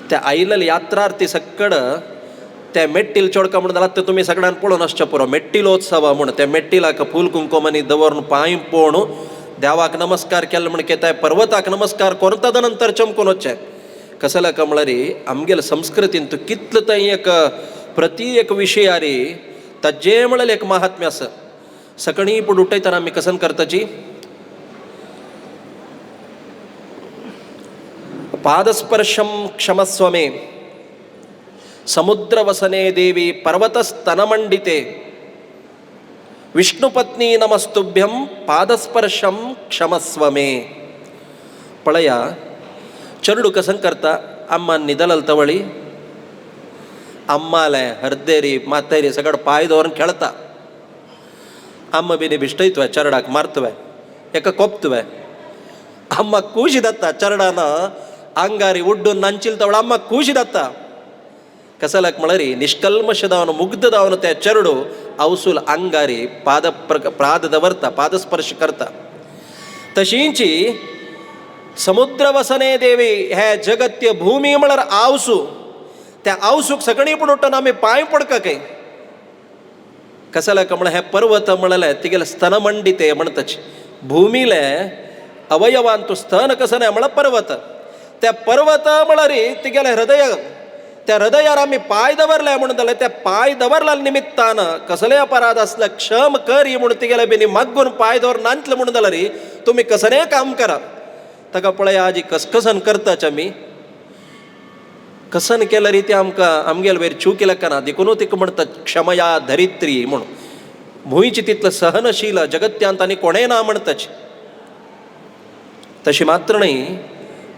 A: त्या आईलल यात्रार्थी सक्कड त्या मेट्टील चोडका म्हणून जाल्यार तुम्ही सगळ्यान पळोवन आसचे पुरो मेट्टिलोत्सव म्हणून त्या मेट्टिलाक फूल कुंकुमांनी दवरून पांय पोवन देवाक नमस्कार केले म्हण के त्या पर्वताक नमस्कार कोरता नंतर चमकून वच्चे कसला कमळरी आमगेल संस्कृतीन तू कितलं थंय एक प्रति एक विशयारी ताजे म्हळ्यार एक महात्म्य आसा सकणी पूण उठयतना आमी कसन करताची पादस्पर्शं क्षमस्व मे समुद्रवसने देवी पर्वतस्तनमंडिते विष्णुपत्नी नमस्तुभ्यं पादस्पर्शं क्षमस्व मे पळया चरुडू कसन करता अम्मा निदलल तवळी अम्माले हर्देरी मातेरी सगळं पाय दवरून खेळता अम्मा बिनी बिष्टयतवे चरडाक मारतवे एका कोपतवे अम्मा ಕೂಶಿ ದತ್ತ ಚರಡಾನ अंगारी उड्डून नांचिल तवळ अम्मा खुशी जाता कसलक म्हळरी निष्कल्मशदावन मुग्धदावन त्या चरडू अवसूल अंगारी पाद दवरता पादस्पर्श करता. तशींची समुद्र वसने देवी हे जगत्य भूमी म्हळर आवसू त्या आवसूक सगळी पण उठून आम्ही पांय पडक काही कसलक म्हळ हे पर्वत म्हळले तिगेले स्तनमंडिते म्हणतच भूमीले अवयवान तू स्तन कसं नाही म्हळ पर्वत त्या पर्वत म्हळरी तिगेले हृदय त्या हृदयार आम्ही पाय दवरले म्हणून जाल्यार त्या पाय दवरला निमित्तानं कसले अपराध असला क्षम करी म्हणून तिगेले बिनी मग्गून पाय दवर नांतले म्हणून जाल्यार तुम्ही कसने काम करा ताका पळय आजी कसकसन करताच आमी कसन केलं रीती आमकां आमगेल वेर चूक केला का ना देखून तिक म्हणतात क्षमया धरित्री म्हणून भुंयची तितलं सहनशील जगत्यांत आनी कोणेय ना म्हणतच. तशी मात्र नाही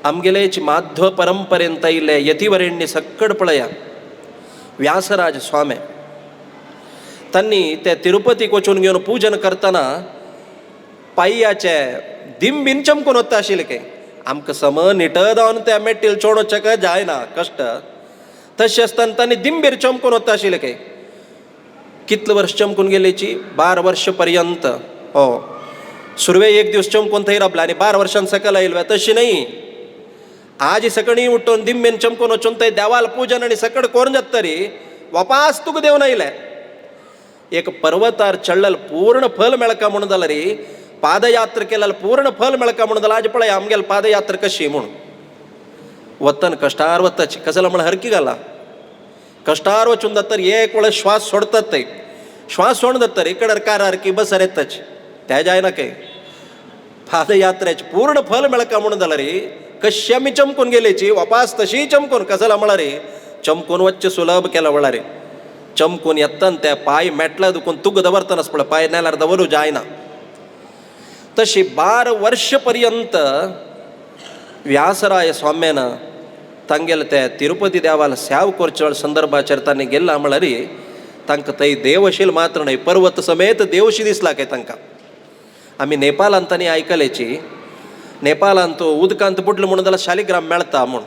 A: आमगेलेच माध्व परंपरेंत इल्ले यतिवरेण्य सक्कड पळया व्यासराज स्वामी तांणी ते तिरुपतीक वचून घेवन पूजन करतना पाययाचे दिंबीन चमकून वता आशिल्ले के आमकां सम निट जावन त्या मेट्टील चोडोवचें जायना कश्ट तशें आसतना तांणी दिंबेर चमकून वता आशिल्ले के कितले वर्ष चमकून गेलेची 12 वर्ष पर्यंत हो सुरवे एक दिवस चमकून थंय राबला आनी 12 वर्षां सकल आयल्वे तशी नाही आज सकळी उठून दिंबेन चमकून वचून थंय देवाल पूजन आनी सकड कोरून जाता तरी वापास तुका देवन आयले एक पर्वतार चडलेल पूर्ण फल मेळका म्हणून जाल्यार पादयात्रा केल्याल पूर्ण फल मेळका म्हणून जाल्यार आज पळय आमगेल पादयात्रा कशी म्हणून वतन कश्टार वताची कसला म्हण हरकी घाला कश्टार वचून जाता एक वेळ श्वास सोडतात थंय श्वास सोडून जाता इकडे कार की बसर येताच त्या जायना काही पादयात्रेचे पूर्ण फल मेळका म्हणून जाल्यार कशी आमी चमकून गेलेची वापास तशी चमकून कसला म्हळार चमकून वच्चे सुलभ केला म्हळार चमकून येतान त्या पाय मेटला दुखून तुग दवरतनाच पळय पाय नेल्यार दवरू जायना. तशी 12 वर्ष पर्यंत व्यासराय स्वाम्यान तांगेल त्या तिरुपती देवाला सेवा करच्या संदर्भाचेर तांणी गेला म्हळ्यार तांकां थंय देवशील मात्र न्हय पर्वत समेत देवशी दिसला काय तांकां. आमी नेपालांत तांणी आयकलेची नेपालांत तो उदकांत बुडलो म्हणून जाल्यार शालिग्राम मेळटा म्हूण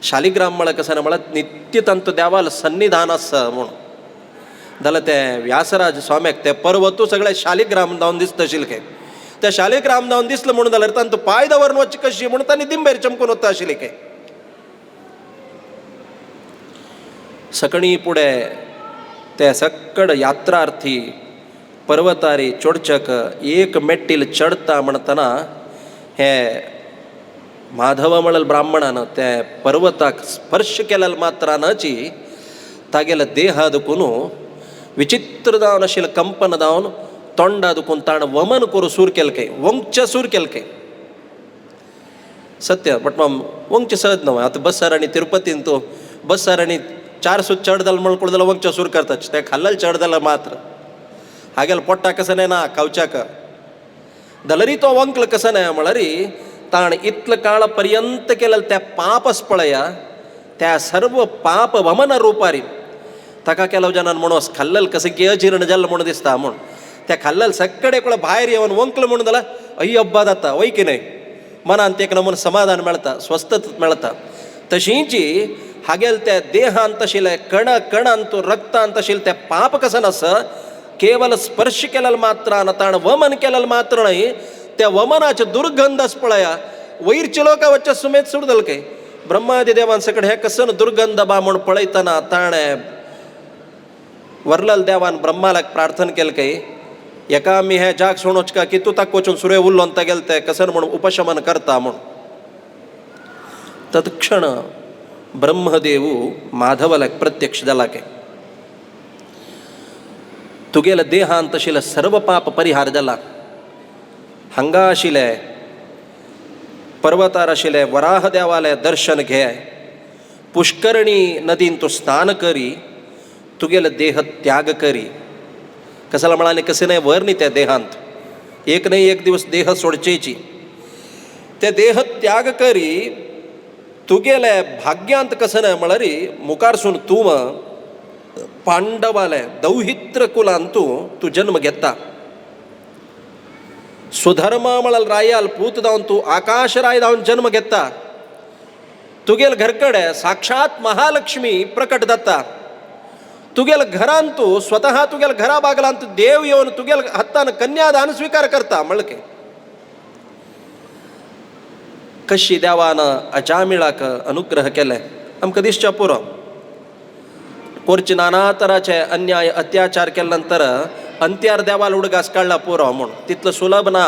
A: शालिग्राम म्हळ्यार कशें म्हळ्यार नित्य तांचो देवाल सन्निधान आसा म्हूण जाल्यार ते व्यासराज स्वाम्याक ते पर्वतू सगळे शालिग्राम जावन दिसता आशिल्ले काय त्या शालिग्राम जावन दिसलो म्हणून जाल्यार तांचो पाय दवरून वच्ची कशी म्हणून तांणी दिंबेर चमकून वता आशिल्ले काय. सकणी फुडें ते सक्कड यात्रार्थी पर्वतारी चोडचक एक मेट्टील चडता म्हणतना हे माधव म्हळेल ब्राह्मणान ते पर्वताक स्पर्श केलेल मात्रानची तागेले देहा दुखून विचित्र जावन आशिल्लें कंपन जावन तोंडा दुखून ताण वमन करून सूर केलें काय वंकचे सूर केलें काय सत्य बट वंकचे सहज न्हू आतां बसार आनी तिरुपतीन तूं बसार आनी 4 सूत चड जालें म्हणून कोण जाल्यार वंकचे सूर करतात ते खाल्लेले चड जाल्यार मात्र हागेल पोट्टा कसं नाही ना खावच्याक जाल्यार तो वंकल कसं नाही म्हळ्यार ताण इतलं काळ पर्यंत केलेलं त्या पापच पळया त्या सर्व पाप वमन रुपारी ताका केलो जाणान म्हणून खाल्लेलं कसं की अजीर्ण जाल्लं म्हणून दिसता म्हूण त्या खाल्लेलं सगळे कोण भायर येवन वंकल म्हणून जाल्यार अय्य अब्बा जाता वय की न्हय मनांत एक नमून समाधान मेळटा स्वस्थत मेळटा. तशींची हागेल त्या देहांत आशिल्ले कणांत रक्तांत आशिल्ले ते पाप कसं नास केवल स्पर्श केलेलं मात्रान ताण वमन केलेलं मात्र न्हय त्या वमनाचे दुर्गंध आस पळया वयरचे लोक वच्चे सुमेत सुडदल काय ब्रह्मादी देवान सकड हे कसन दुर्गंध बा म्हूण पळयतना ताणें वरलल देवान ब्रह्मालाक प्रार्थना केलें काय एका आमी हे जाग सोडोचका की तूं ताका वचून सुर्य उरलो अंत गेल ते कसन म्हणून उपशमन करता म्हूण. तत्क्षण ब्रह्मदेव माधवलाक प्रत्यक्ष जाला काय तुगेले देहांत आशिल्ले सर्व पाप परिहार जाला. हांगा आशिल्ले पर्वतार आशिल्ले वराह देवाले दर्शन घे पुष्करणी नदीन तूं स्नान करी तुगेले देह त्याग करी कसला म्हणाले कसे नाही वर न्ही त्या देहांत एक नाही एक दिवस देह सोडचेची ते देह त्याग करी तुगेले भाग्यांत कसं नाही म्हळ्यार मुखारसून तूं पांडवाले दौहित्र कुलांत तूं जन्म घेता सुधर्म म्हळ्यार रायाल पूत जावन तूं आकाश राय जावन जन्म घेता तुगेल घरकडे साक्षात महालक्ष्मी प्रकट जाता. तुगेल घरांतू स्वतः तुगेल घरा बागलांत देव येऊन तुगेल हातान कन्यादान स्वीकार करता मळके. कशी देवानं अजामिळाक अनुग्रह केले आमकां दिसच्या पुरो. कोरचे नाना तराचे अन्याय अत्याचार केल्यानंतर अंत्यार देवाला उडगास काढला पुरो म्हणून तितलं सुलभ ना.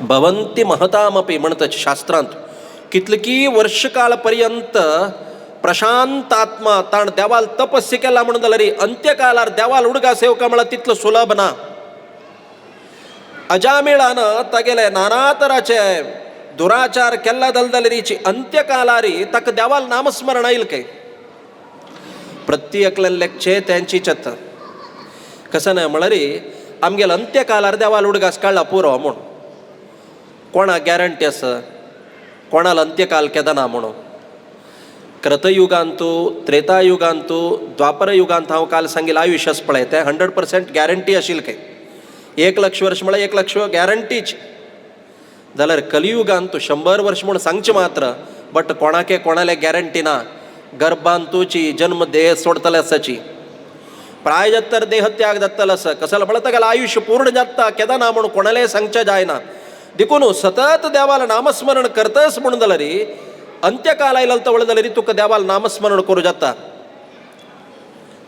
A: भवंती महतामपी म्हणतात शास्त्रांत. कितलकी वर्षकाळपर्यंत प्रशांत आत्मा ताण देवाल तपस्से केला म्हणून जाल्यार अंत्यकालार देवाल उडगा सेवका म्हणल्यार तितलं सुलभ ना. अजामिळानं तागेले नाना तराचे दुराचार केला दलदलरीची अंत्यकालारी ताका देवाल नामस्मरण येईल काय. प्रत्येकले लेखचे त्यांची चत कसं नाही म्हणारी आमगेल अंत्यकालार देवाल उडगास काढला पुरो म्हणून. कोणा गॅरंटी आसा कोणाला अंत्यकाल केदना म्हणून. कृतयुगांतू त्रेतायुगांतू द्वापर युगांत हांव काल सांगितलं आयुष्यच पळय ते 100% गॅरंटी आशिल्लें काय. 1,00,000 वर्ष म्हळ्यार 1,00,000 गॅरंटीच. जाल्यार कलियुगांतू 100 वर्ष म्हणून सांगचे मात्र बट कोणाके कोणाले गॅरंटी ना. गर्भांतूची जन्म देह सोडतले आसाची प्रायजत्तर देह त्याग जातलो आसा कसला म्हणटा गेला आयुष्य पूर्ण जाता केदां ना म्हणून कोणाले सांगचे जायना. देखून सतत देवाला नामस्मरण करतस म्हणून जाल्यार अंत्यकाल आयलो तो वळ जाल्यार तुका देवाला नामस्मरण करूं जाता.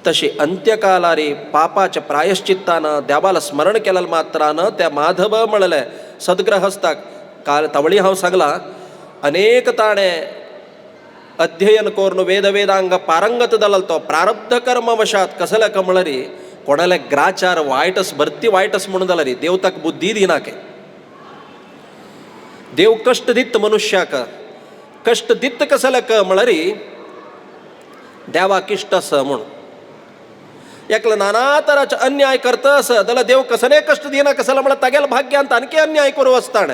A: तशी अंत्यकालारी पापाच्या प्रायश्चित्तानं देवाला स्मरण केलें मात्रानं त्या माधव म्हणले सद्ग्रहस्थाक काल तवळी हांव सांगला अनेक ताणे अध्ययन करून वेदांग पारंगत जालो तो प्रारब्ध कर्म वशात कसले का म्हळ्यार कोणाले ग्राचार वायटस भरती वायटस म्हणून जाल्यार देव ताका बुद्धी दिनाके. देव कष्ट दित मनुष्याक कष्ट दित कसले क म्हळ्यार देवाक इश्ट आसा म्हणून. एकलं नाना तराचे अन्याय करतस जाल्यार देव कसले कष्ट दिना कसले म्हळ्यार तागेल भाग्यांत आणखी अन्याय करूं वचताण.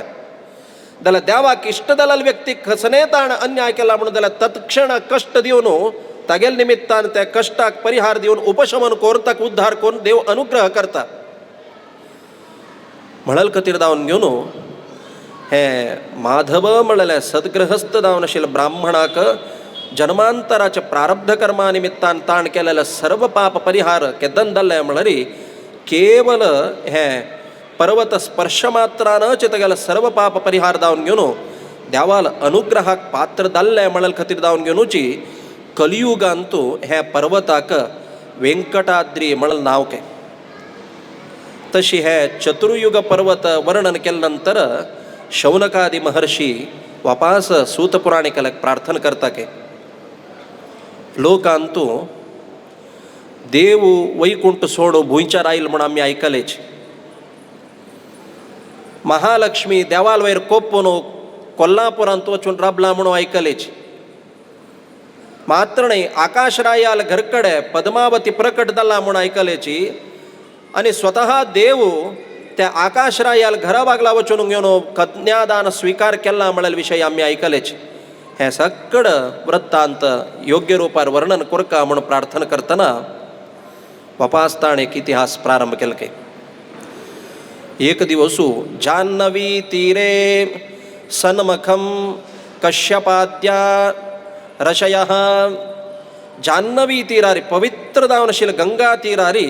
A: जाल्यार देवाक इश्ट जालेल्या व्यक्तीक कसले ताण अन्याय केला म्हणून जाल्यार तत्क्षण कष्ट दिवन तागेल निमित्तान त्या कष्टाक परिहार दिवन उपशमन करून ताका उद्धार करून देव अनुग्रह करता. म्हणल खातीर जावन घेवन हे माधव म्हणले सद्ग्रहस्थ जावन आशिल्ल्या ब्राह्मणाक जन्मांतराच्या प्रारब्ध कर्मा निमित्तान ताण केलेले सर्व पाप परिहार केदन जाल्ले म्हळ्यार केवल हे पर्वत स्पर्श मात्रानच तेगेले सर्व पाप परिहार जावन घेवन देवाल अनुग्रहाक पात्र जाल्ले म्हणल खातीर जावन घेवनूची कलियुगांतू हे पर्वताक वेंकटाद्री म्हणल नांव के. तशी हे चतुर्युग पर्वत वर्णन केले नंतर शौनकादी महर्षी वापास सूत पुराणिकाक प्रार्थना करता के लोकांतू देव वैकुंठ सोडू भुंयचार आयल म्हणून आमी आयकलेच. महालक्ष्मी देवाल वयर कोपून कोल्हापुरांत वचून राबला म्हणून आयकलेच. मात्र नाही आकाशरायाल घरकडे पद्मावती प्रकट जाला म्हणून आयकलेची. आणि स्वतः देव त्या आकाशरायाल घरा बागला वचून घेवन कन्यादान स्वीकार केला म्हणल्या विषय आम्ही आयकलेच. हे सगळ वृत्तांत योग्य रूपार वर्णन करका म्हणून प्रार्थना करतना वापास ताणें एक इतिहास प्रारंभ केलो के. एक दिवसू जान्हवी तीरे सन्मुखम कश्यपाद्या ऋषयः. जान्हवी तीरारी पवित्र जावन आशिल्ले गंगा तीरारी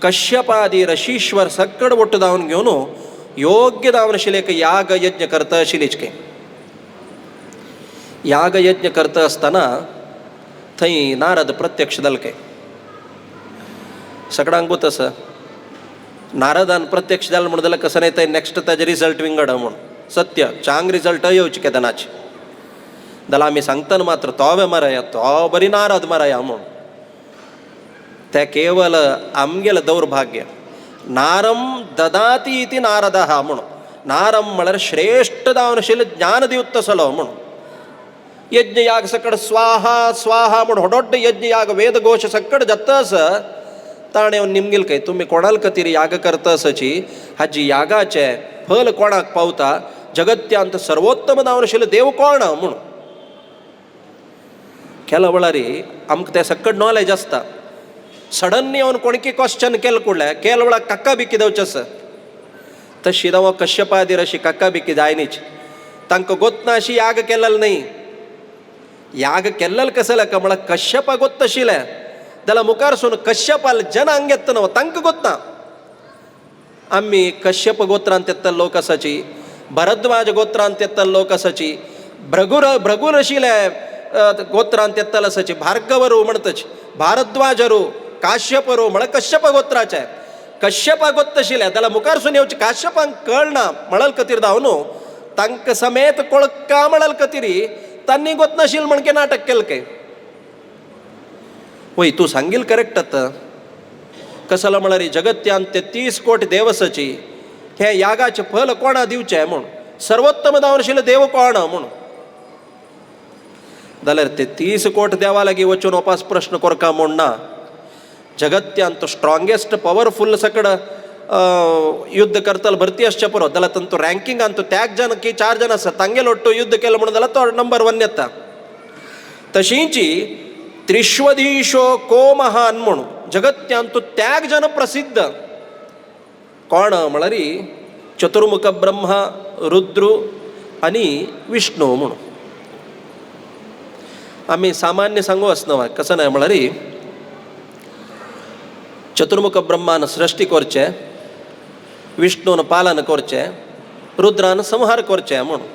A: कश्यपादी ऋषीश्वर सगळ ಒಟ್ಟು जावन घेवन योग्य जावन आशिल्ले एक याग यज्ञ करता आशिल्लीच के. याग यज्ञ करता आसतना थंय नारद प्रत्यक्ष जाले के. सगळ्यांक गोत आसा नारदान प्रत्यक्ष जालें म्हणून जाल्यार कसं नाही थंय नेक्स्ट ताजे रिजल्ट विंगड म्हणून सत्य चांग रिजल्ट येवचे केदनाचे जाल्यार आमी सांगतना मात्र तोवे मराया तो बरी नारद मराया म्हणून. ते केवल आमगेल दौर्भाग्य. नारम ददाती इति नारदः म्हणून. नारम म्हळ्यार श्रेष्ठ जावन आशिल्ले ज्ञान दिवत तसलो म्हणून. यज्ञ याग सकड स्वाहा स्वाहा म्हणून होडोड्ड यज्ञ याग वेद घोष सकड जातस ताणें निमगेल काय तुम्ही कोणाल खातीर याग करतसची हाजी यागाचे फल कोणाक पावता जगत्यांत सर्वोत्तम जावन आशिल्लो देव कोण म्हणून. केल्या वेळार आमकां ते सकड नॉलेज आसता. सडनली येवन कोणकी क्वेश्चन केले कुडले केल्या वेळार काका बिकी देवचे आसा. तशी जावं कश्यपादी अशी काका बिकी जायनीच. तांकां गोत्ना अशी याग केलेली नाही. याग केल्लेले कसले का म्हळ्यार कश्यपा गोत्त आशिल्ले जाल्यार मुखारसून कश्यपाल जन हांगा येता न्हू तांकां गोत्ता. आमी कश्यप गोत्रांत येतले लोक आसाची, भरद्वाज गोत्रांत येतले लोक आसाची, भृगू आशिल्ले गोत्रांत येतले आसाची, भार्गवरू म्हणटाची, भारद्वाजरू, काश्यपरू म्हळ्यार कश्यप गोत्राचे. कश्यपा गोत्त आशिल्ले जाल्यार मुखारसून येवचे काश्यपांक कळना म्हणाल खातीर जावन न्हू तांकां समेत कोळका म्हणाल खातीर तांणी गोत नाशिल्ले म्हणके नाटक केलें काय. वय तूं सांगिल करेक्ट आतां. कसलो म्हळ्यार जगत्यान 33 कोटी देव आसाची, हे यागाचें फल कोणा दिवचें म्हूण, सर्वोत्तम जावन आशिल्लो देव कोण म्हूण. जाल्यार 33 कोटी देवा लागीं वचून वपास प्रश्न करता म्हूण ना. जगत्यान तो स्ट्रॉंगेस्ट पॉवरफुल सकड युद्ध करतलो भरती आसचे पुरो जाल्यार तांचो रँकिंगान तो त्याग जन की 4 जन आसा तांगेलो वाटतो युद्ध केलो म्हणून जाल्यार तो नंबर 1 येता. तशींची त्रिश्वधीशो को महान म्हणून जगत्यान तो त्याग जन प्रसिद्ध कोण म्हळ्यार चतुर्मुख ब्रह्मा, रुद्र आनी विष्णू म्हणून. आमी सामान्य सांगू आसना कसं नाही म्हळ्यार चतुर्मुख ब्रह्मान सृश्टी करचें, विष्णून पालन करचें, रुद्रान संहार करचें म्हणून.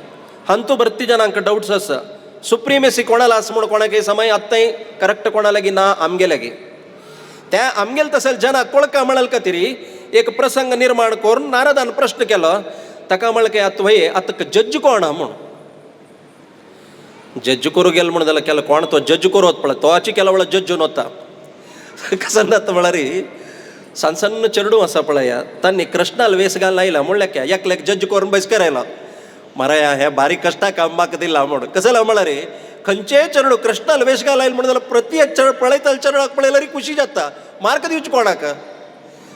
A: हांतू भरती जनांक डाउट्स आसा सुप्रिमेसी कोणाला आसा म्हूण कोणाकय समय आत्ताय करेक्ट कोणा लागीं ना आमगे लागीं. त्या आमगेल तसले जनाक कोळका म्हणाल खातीर एक प्रसंग निर्माण करून नारदान प्रश्न केलो. ताका म्हळें की आतां वय आतां जज कोण म्हणून. जज करू गेलो म्हणून जाल्यार केलो कोण तो जज करू वता पळय तो हाची केलो म्हळ्यार जज्जून वता. कसं जाता म्हळ्यार सन्न चेडू आसा पळय तांणी कृष्णाल वेस घालून आयला म्हणलें क्या एकल्याक जज करून बसकर आयला मराया हे बारीक कश्टा काम म्हाका दिला म्हणून. कसं जालें म्हळ्यार खंयचेय चेडू कृष्णाल वेश घाल आयला म्हणून जाल्यार प्रत्येक चेडू पळयतले चेडवाक पळयल्यार खुशी जाता. मार्क दिवचे कोणाक.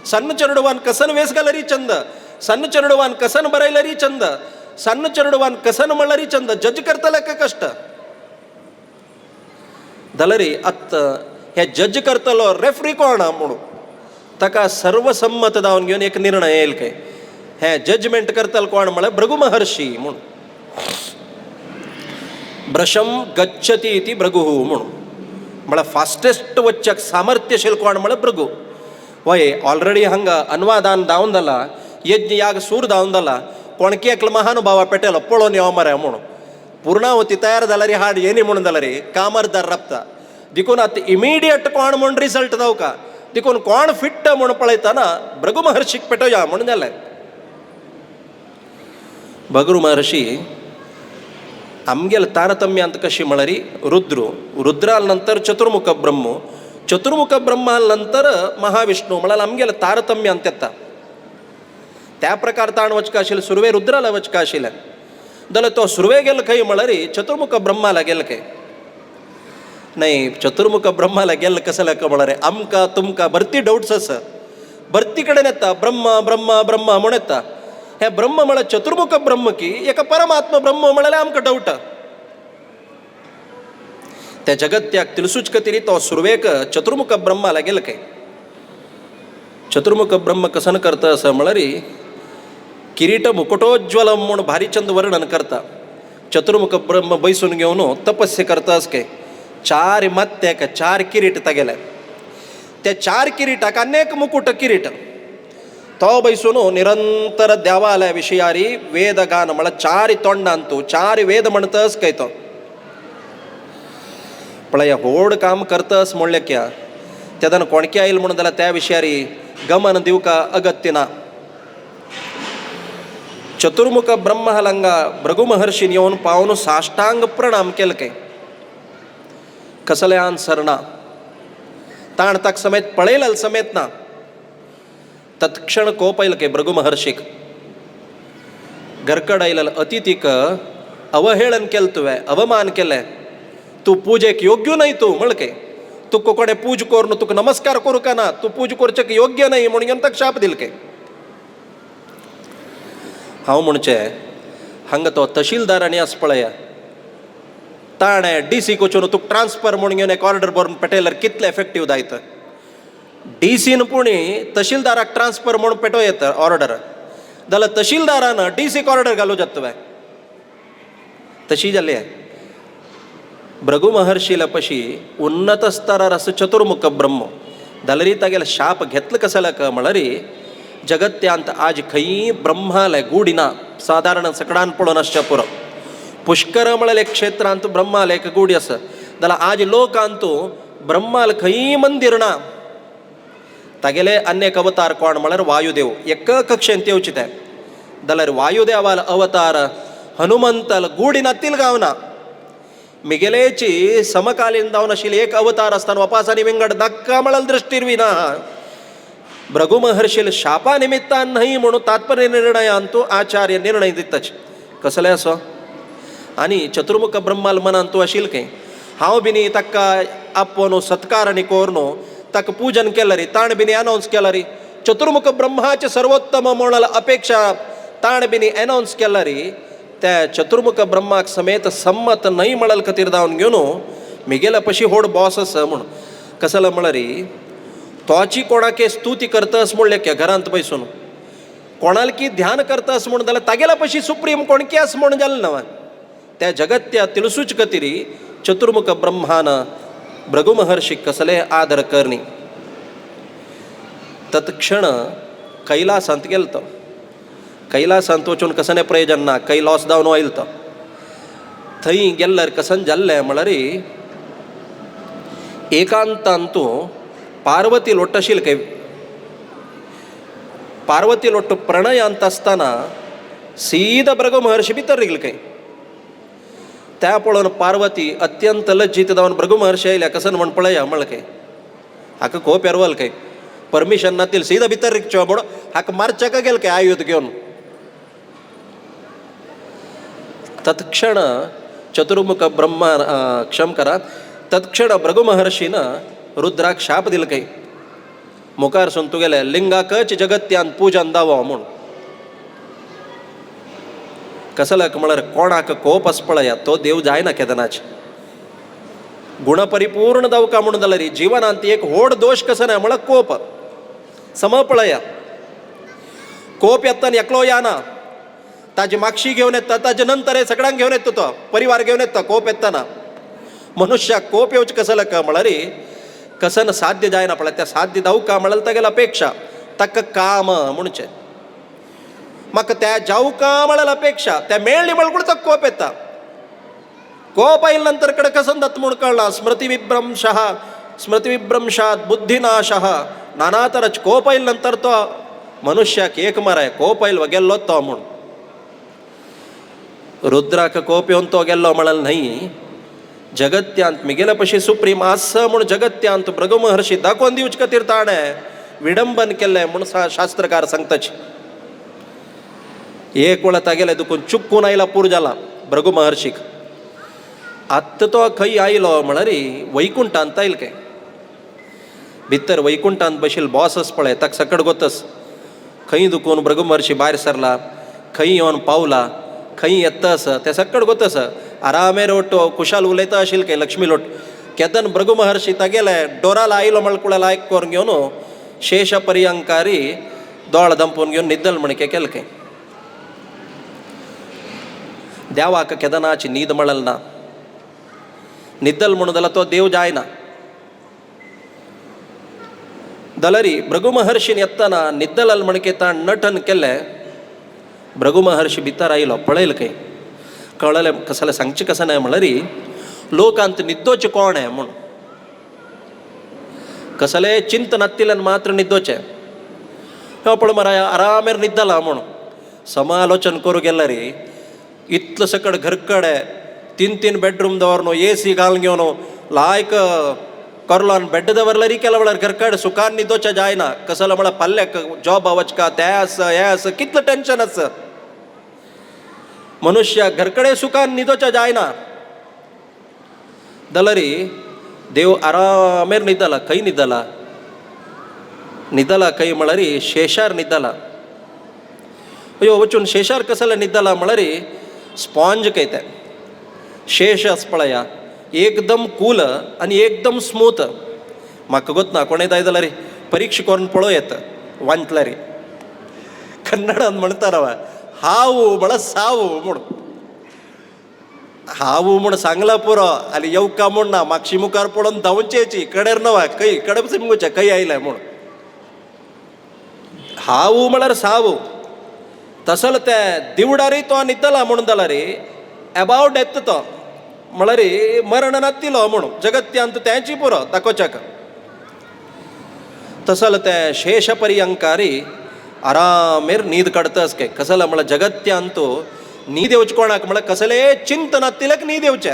A: सन्न चेडवान कसन वेस घाल्यार चंद, सन्न चेडवान कसन बरयल्यार चंद, सन्न चेडवान कसन म्हणल्यार चंद. जज करतले का कष्ट जाल्यार आत्त हे जज करतलो रेफ्री कोण म्हणून ताका सर्वसम्मत जावन घेवन एक निर्णय येयल काय. हे जजमेंट करतलो कोण म्हळ्यार भृगु महर्षी म्हणून. भ्रशम गच्छति इति भृगुः म्हणून म्हळ्यार फास्टेस्ट वच्चक सामर्थ्यशील कोण म्हळ्यार भृगु. वय ऑलरेडी हांगा अन्वादान जावन जाला, यज्ञ याग सूर जावन जाला. कोणकी एकलो महानुभावा पेटयलो पळोवन यो मरे म्हणून. पूर्णावती तयार जाल्यार हाड येनी म्हणून जाल्यार कामरदार रपता देखून आतां इमिडियट कोण म्हूण रिजल्ट जावका देखून कोण फिट्ट म्हूण पळयतना भृगु महर्षीक पेटोया म्हणून जालें. भृगु महर्षी आमगेल तारतम्यांत कशी म्हळ्यार रुद्राल नंतर चतुर्मुख ब्रह्म, चतुर्मुख ब्रह्माल नंतर महाविष्णू म्हळ्यार आमगेल तारतम्यांत येता. त्या प्रकार ताण वचका आशिल्लें सुरवे रुद्राला वचका आशिल्लें जाल्यार तो सुरवे गेलो खंय म्हळ्यार चतुर्मुख ब्रह्माला गेलो खंय. नाही चतुर्मुख ब्रह्माला गेल्लो कसं का म्हळ्यार आमकां तुमकां भरती डाउट्स आसा. भरती कडेन येता ब्रह्मा ब्रह्मा ब्रह्मा म्हूण येता. हे ब्रह्म म्हळ्यार चतुर्मुख ब्रह्म की एका परमात्मा ब्रह्म म्हळ्यार आमकां डाउट. त्या जगत्याक तिलसूच खातीर तो सुरवेक चतुर्मुख ब्रह्माला गेलो खंय. चतुर्मुख ब्रह्म कसन करता असं म्हळ्यार किरीट मुकुटोज्वलम म्हूण भारी चंद वर्णन करता. चतुर्मुख ब्रह्म बैसून घेवन तपस्या करता काय 4 मात्याक 4 किरीट तागेले. त्या 4 किरीटाक अनेक मुकुट किरीट तो बैसून निरंतर देवाल्या विशयारी वेद गान म्हळ्यार 4 तोंडान तूं 4 वेद म्हणतस काय तो पळय व्हड काम करतस म्हणलें क्या तेदन कोणके आयल म्हणून जाल्यार त्या विशयारी गमन दिवका अगत्य ना. चतुर्मुख ब्रह्म हालांगा भृगु महर्षीन येवन पावन साष्टांग प्रणाम केले काय. कसले आन्सर ना. ताण ताक समेत पळयलें समेत ना. तत्क्षण कोपयल के भृगु महर्षीक घरकड आयलेल्या अतिथीक अवहेळन केलें तुवें, अवमान केलें. तूं पूजेक योग्य न्हय तूं म्हण के. तुका कोणें पूज करून तुका नमस्कार करूं का ना, तूं पूज करचेक योग्य न्हय म्हणून घेवन ताका शाप दिले के. हांव म्हणचें हांगा तो तहसीलदारांनी आस पळया ताणें डीसीक वचून तुका ट्रान्सफर म्हणून घेवन एक ऑर्डर बरोवन पेटयल्यार कितलें एफेक्टीव जायत. डीसीन पुणी तहसीलदाराक ट्रान्सफर म्हणून पेटो येता ऑर्डर जाल्यार तहसीलदारान डीसीक ऑर्डर घालूं जाता तुवें. तशी जाली आहे. भृगु महर्षीला पशी उन्नत स्तरार असं चतुर्मुख ब्रह्म दलरी तागेला शाप घेतलं कसाला का म्हणरी जगत्यांत आज खई ब्रह्मालय गूडिना साधारण सगळ्यान पळून असच्या पुर पुष्कर म्हणले क्षेत्रांत ब्रह्मालय गूडी असं दला आज लोकांतू ब्रह्माल खई मंदिरना तागेले अनेक अवतार कोण म्हणल्यार वायुदेव एक कक्षेंत येवचित आहे जाल्यार वायुदेवाल अवतार हनुमंतल गूडिना तिलगावना मिगेलेची समकालीन जावन आशिल्ली एक अवतार असताना वपासानी विंगड धक्का म्हणल दृष्टीर विना भृगु महर्षील शापा निमित्तान नाही म्हणून तात्पर्य निर्णयान तो आचार्य निर्णय दिताच कसले असो. आणि चतुर्मुख ब्रह्माल मनान तूं आशिल के हांव बिनी ताका आपोवन सत्कार आनी कोरनो ताका पूजन केलं रे ताण बिनी अनाउन्स केला रे चतुर्मुख ब्रह्माचे सर्वोत्तम म्हणल अपेक्षा ताण बिनी अनाउन्स केला रे त्या चतुर्मुख ब्रह्माक समेत संमत नाही म्हणल खातीर जावन घेवन मिगेला पशी होड बॉस आसा म्हूण कसला म्हणला रे तोची कोणाके स्तुती करतस म्हणले की घरांत बैसून कोणाल की ध्यान करतस म्हणून जाल्यार तागेला पशी सुप्रीम कोणकी आस म्हणून जालें नवा त्या जगत्या तिळसूच कतिरी चतुर्मुख ब्रह्मान भृगु महर्षी कसले आदर करणी. तत्क्षण कैलासांत गेल तो कैलासांत वचून कसने प्रयोजन ना कैलास जावन वयल तो थंय गेल्यार कसन जाल्लें म्हळ्यार एकांतांतू पार्वती लोट आशिल्ली काय पार्वती लोट प्रणयांत असताना सीद भृगु महर्षी भितर गेल काय त्या पळोवन पार्वती अत्यंत लज्जित जावन भृगु महर्षी आयल्या कसन म्हण पळया म्हळ काय हाका खूप एरवल काय परमिशन नातील सीदा भितर रिकचो म्हणून हाका मारच्या गेल काय आयुध घेवन. तत्क्षण चतुर्मुख ब्रह्मा क्षम करा तत्क्षण भृगु महर्षीन रुद्राक शाप दिल काय मुखार सून तुगेले लिंगाकच जगत्यान पूजन दावो म्हूण कसलक म्हळ्यार कोणाक कोप आस पळया तो देव जायना केदनाच गुणपरिपूर्ण जावका म्हणून जाल्यार जिवनांत एक व्हड दोष कसो ना म्हळ्यार कोप सम पळया कोप येताना एकलो याना ताजी मागशी घेवन येता ताजे नंतर सगळ्यांक घेवन येता तो परिवार घेवन येता कोप येताना मनुष्याक कोप येवचे कसलक म्हळ्यार कसन साध्य जायना पळय त्या साध्य जावका म्हळ्यार तागेला अपेक्षा ताका काम म्हणचे म्हाका त्या जावका म्हळ्यार अपेक्षा त्या मेळ्ळी म्हळ्यार ताका कोप येता. कोप आयिल्ले नंतर कडे कसन जाता म्हूण कळना स्मृतिविभ्रंशात बुद्धीनाशः नाना तरांचे कोप आयिल्ले नंतर तो मनुष्याक एक मरे कोप आयलो गेल्लो तो म्हूण रुद्राक कोप येवन तो गेल्लो म्हळ्यार न्हय जगत्यांत मिगेले पशी सुप्रीम आस म्हूण जगत्यांत भृगु महर्षी दाखोवन दिवचे खातीर ताणें विडंबन केल्लें म्हूण शास्त्रकार सांगताचे. एक वेळा तागेले दुखून चुकून आयला पूर जाला भृगु महर्षीक आत्ता तो खंय आयलो म्हळ्यार वैकुंठांत आयलो काय भितर वैकुंठांत बशिल्लो बॉस आस पळय ताका सकड गोतस खंय दुखून भृगु महर्षी भायर सरला खंय येवन पावला खंय येतस ते सकड गोतस आरामेर ओटो कुशाल उलयता आशिल्लो काय लक्ष्मी लोट केदन भृगु महर्षी तागेले डोराला आयलो म्हळ्यार कुळाला आयक करून घेवन शेष पर्यंकारी दोळ दंपून घेवन निद्दल म्हणके केलें काय देवाक केदनाची न्हीद म्हणल ना निद्दल म्हणून जाल्यार तो देव जायना जाल्यार भृगु महर्षीन येताना निद्दल म्हणके ताण नटन केलें भृगु महर्षी भितर आयलो पळयलो काय कळलें कसलें सांगचें कसं ना म्हळ्यार लोकांत निद्दोचें कोण आहे म्हूण कसलें चिंत नातिल्यान मात्र निद्दोचें पळय मरे आरामेर निद्दला म्हूण समालोचन करूं गेल्यार इतलो सकड घरकडे 3 बेडरूम दवरनो AC घालून घेवन लायक करलो आनी बेड दवरल्यार केला म्हळ्यार घरकडे सुखान निद्दोचें जायना कसलो म्हळ्यार पल्ल्याक जॉब वचका तें आसा हें आसा कितलें टेन्शन आसा मनुष्याक घरकडे सुखान निद्दोचें जायना जाल्यार देव आरामेर न्हिदला खंय न्हिदला खंय म्हळ्यार शेषार न्हिदला अयो वचून शेषार कसलें न्हिदला म्हळ्यार स्पॉन्ज काय ते शेष आस पळया एकदम कूल आनी एकदम स्मूथ म्हाका गोतना कोणें जाय जाल्यार परीक्षा करून पळोवं वांटल्यार कन्नडान म्हणटा राव हाव म्हळ्यार साव म्हूण हावू म्हण सांगला पुरो आली येऊ का म्हण ना मागशी मुखार पडून धावूनचेची कडेर नवा कै कडप सिमगुच्या कै आयलाय म्हण हावू म्हळ्यार सावू तसल ते दिवडारी तो नितला म्हणून जाल्यार अबावट डेथ तो म्हळ्यार मरण नातिलो म्हणून जगत्यांत तेची पुरो दाखोवच्याक तसल ते शेष पर्यंकारी आरामेर न्हीद काडतास काय कसला म्हळ्यार जगत्यांतू न्हीद येवचे कोणाक म्हळ्यार कसले चिंत नातिलेक न्हीद येवचे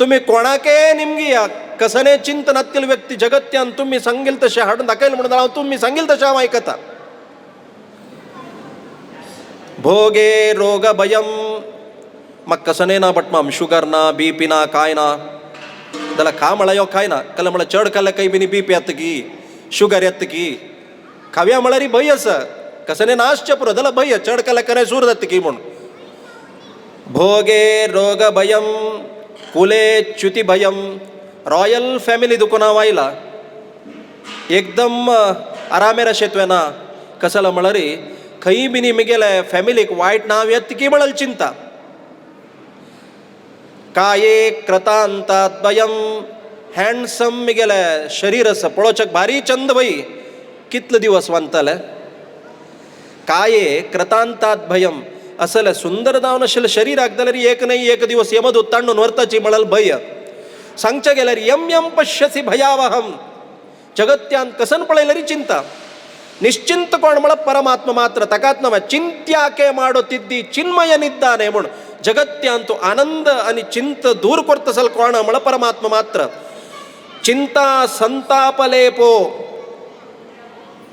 A: तुम्ही कोणाके निमगी या कसले चिंत नातील व्यक्ती जगत्यान तुम्ही सांगेल तशें हाडून दाखयल म्हणून हांव तुम्ही सांगेल तशें हांव आयकता भोगे रोग भयम म्हाका कसने ना बट माम शुगर ना बीपी ना काय ना जाल्यार खा म्हळ्यार यो खाय ना कला म्हळ्यार चड खाल्ल्या काही बिनी बीपी येता की शुगर येता की खाव्या म्हळ्यार भंय आसा कसने नासचे पुरो जाल्यार भंय चड खाल्ल्या कने सूर जाता की म्हूण भोगे रोग भयम कुले च्युती भयम रॉयल फॅमिली दुखून हांव आयला एकदम आरामेर अशें तुवें ना कसला म्हळ्यार खंय बिनी मुगेले फॅमिलीक वायट नांव येता की म्हळ्यार चिंता काये कृतांतात भयम हँडसम मुगेले शरीर आसा पळोवच्याक भारी चंद भई कितले दिवस वांतले काये कृतांतात भयम असले सुंदर जावन आशिल्ले शरीराक जाल्यार एक न्हय एक दिवस यमदूत तांडून व्हरताची म्हळ्यार भय सांगचे गेल्यार यम यम पश्यसी भयावहम जगत्यान कसन पळयल्यार चिंता निश्चिंत कोण म्हळ्यार परमात्मा मात्र ताकाच नव्हे चिंत्याके माडो तिद्दी चिन्मय निद्दाने म्हूण जगत्यान तो आनंद आनी चिंत दूर करता आसलो कोण म्हळ्यार परमात्मा मात्र चिंता संतापलेपो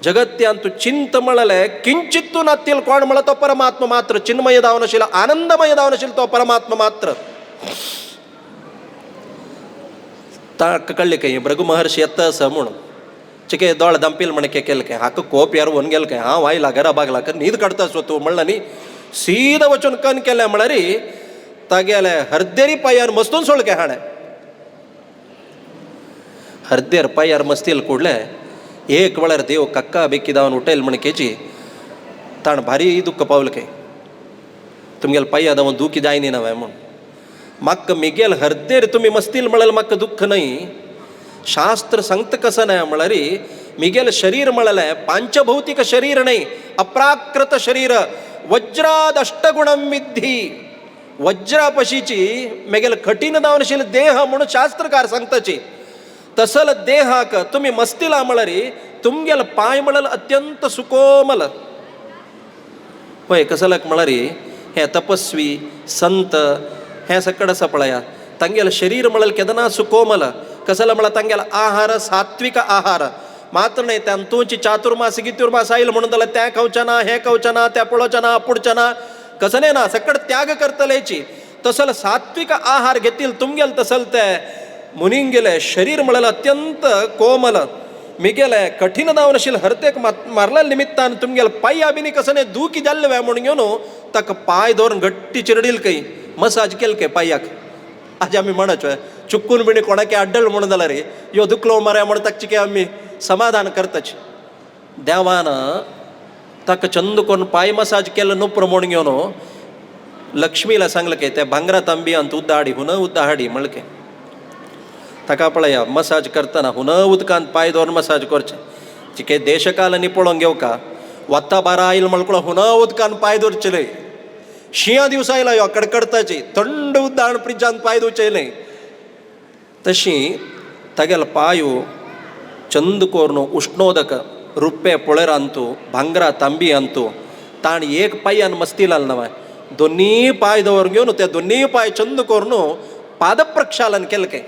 A: जगत्यान तू चिंत म्हळले किंचित्तू नातील कोण म्हळ्यार तो परमात्मा मात्र चिन्मय जावन आशिल्लो आनंदमय जावन आशिल्लो तो परमात्मा मात्र ताका कळ्ळें काय भृगु महर्षी येता आसा म्हूण चिके दोळ दंपील म्हण केलें काय हाका कोप यार होऊन गेल काय हांव आयला घरा बागला न्हीद काडता सो तूं म्हणला न्ही सीद वचून कन केलें म्हळ्यार तागेले हर्देरी पांयार मस्तून सोड काय हाणें हर्देर पांयार मस्तील कुडले एक वेळार देव कक्का बेक्की दावन उठयल म्हण केची ताण भारी दुख्ख पावल काय तुमगेल पांया दावन दुखी जायनी नव्हे म्हूण म्हाका मिगेल हर्देर तुमी मस्तील म्हळ्यार म्हाका दुख्ख न्हय शास्त्र सांगता कसं नाही म्हळ्यार मिगेल शरीर म्हळ्यार पांचभौतिक शरीर न्हय अप्राकृत शरीर वज्राद अष्टगुणम विद्धी वज्रा पशीची मेगेल कठीण जावन आशिल्लो देह म्हणून शास्त्रकार सांगताची तसल देहाक तुम्ही मस्तिला म्हळ्यार तुमगेल पांय म्हळ्यार अत्यंत सुकोमल पळय कसलाक म्हळ्यार हे तपस्वी संत हे सकड आसा पळया तांगेल शरीर म्हळ्यार केदना सुकोमल कसला म्हळ्यार तांगेला आहार सात्विक आहार मात्र न्हय तांतूंची चातुर्मास गितुर्मास आयल म्हणून जाल्यार तें खावचें ना हें खावचें ना तें पळोवचें ना पुडचें ना कसलें ना सकड त्याग करतलेची तसल सात्विक आहार घेतील तुमगेल तसल ते मुनींग गेले शरीर म्हळ्यार अत्यंत कोमल मिगेले कठीण जावन आशिल्ले हरतेक मारल्या निमित्तान तुमगेल पांया बिनी कसले दुखी जाल्ले म्हणून घेवन ताका पांय दवरून गट्टी चिरडील खंय मसाज केल काय पांयाक आज आमी म्हणच चुकून बिणी कोणाके आड्डल म्हणून जाल्यार यो दुखलो मरे म्हण ताका चिके आमी समाधान करताच देवान ताका चंद करून पांय मसाज केलो न्हू प्रमोण घेवन लक्ष्मीला सांगलें काय त्या भांगरा तांबयांत उद्दा हाडी हुन उद्दा हाडी म्हणलें काय ताका पळया मसाज करतना हुन उदकांत पांय दवरून मसाज करचें चिके देशकाल आनी पळोवंक घेवका वता बारा आयल म्हणल्यार हुन उदकांत पांय दवरचेले शिंया दिवस आयला यो कडकडताची थंड उद्दाण फ्रिजांत पांय धुवचेले तशी तागेल पांयो चंद करून उष्णोदक रुपे पळयर अंतू भांगरा तांबी अंतू ताण एक पांयान मस्तिलाल नवा दोनी पांय दवर घेवन ते दोनी पांय चंद करून पाद प्रक्षालन केलें काय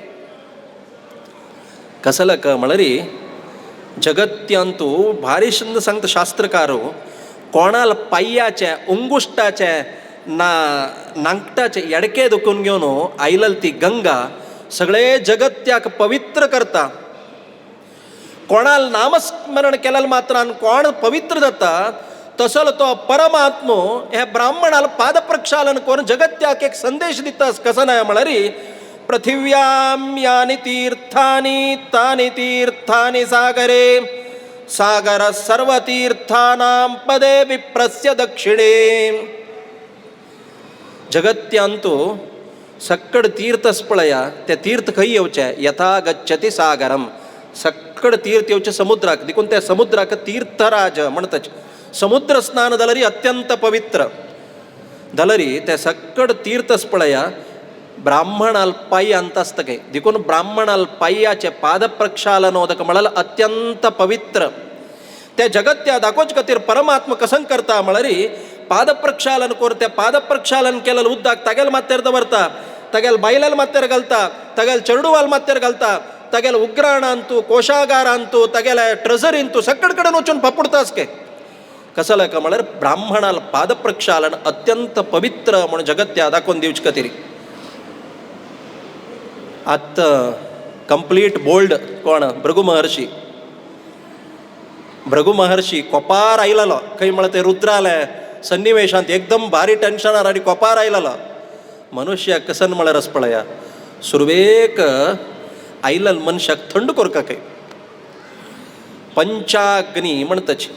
A: कसलक म्हळ्यार जगत्यांतू भारी सुंदर सांगता शास्त्रकारो कोणाल पांयाचे उंगुश्टाचे नांगटाचे येडके दुखून घेवन आयलल ती गंगा सगळे जगत्याक पवित्र करता कोणाल नामस्मरण केलें मात्रान कोण पवित्र जाता तसलो तो परमात्मो हे ब्राह्मणाल पाद प्रक्षालन करून जगत्याक एक संदेश दिता कसं नाही म्हळ्यार पृथिव्यां यानि तीर्थानि तानि तीर्थानि सागरे सागर सर्वतीर्थानां पदे विप्रस्य दक्षिणे जगत्यांतू सक्कड तीर्थच पळया त्या तीर्थ खंय येवचे यथा गच्छति सागरम सक्कड तीर्थ येवचे समुद्राक देखून त्या समुद्राक तीर्थराज म्हणतच समुद्र स्नान दलरी अत्यंत पवित्र दलरी त्या सक्कड तीर्थच पळया ब्राह्मणाल पायी अंतस्तके देखून ब्राह्मणाल पाययाचे पाद प्रक्षालनोदक म्हळाल अत्यंत पवित्र त्या जगत्या दाखोच खातीर परमात्म कसन करता म्हळरी पाद प्रक्षालन कोरते पाद प्रक्षालन केलेलं उद्दाक तगेल मातेर दवरता तगेल बायलेल मातेर घालता तगेल चेडूवाल मातेर घालता तगेल उग्राण अंतू कोशागार अंतू तगेल ट्रेझरी अंतू सगळे कडेन वचून पपुडतास के कसं लायक म्हळ्यार ब्राह्मणाल पाद प्रक्षालन अत्यंत पवित्र म्हणून जगत्या दाखोवन दिवचे खातीर आत कंप्लीट बोल्ड कोण भृगु महर्षी कोपार आयलो खंय म्हळ्यार ते रुद्राले सन्निवेशांत एकदम भारी टेन्शनार आनी कोपार आयलो मनुष्याक कसन म्हळ्यार अस पळया सुरवेक आयलन मनशाक थंड कोरका खंय पंचाग्नी म्हणतच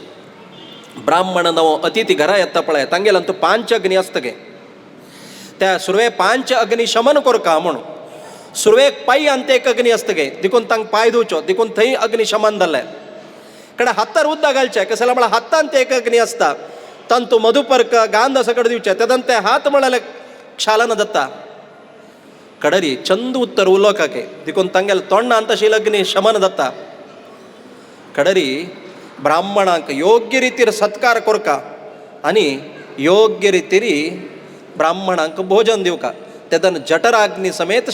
A: ब्राह्मण नवो अतिथी घरा येता पळय तांगेलो तो 5 अग्नी आसता गे त्या सुरवे 5 अग्नी शमन कोरका म्हणून सुरवेक पायी अंत एक अग्नी आसता गे देखून तांक पांय धुवचो देखून थंय अग्नी शमन जाल्ले कडे हातार उद्दा घालचे कसं म्हळ्यार हातांत एक अग्नी आसता तंतू मधुपर्क गांध सकड दिवचे तेदन ते हात म्हळ्यार क्षालन जाता कडरी चंद उत्तर उलोकाके देखून तांगेल तोंडांत अशी अग्नी शमन जाता कडरी ब्राह्मणांक योग्य रितीर सत्कार कोरका आनी योग्य रितीर ब्राह्मणांक भोजन दिवका तेदन जठराग्नी समेत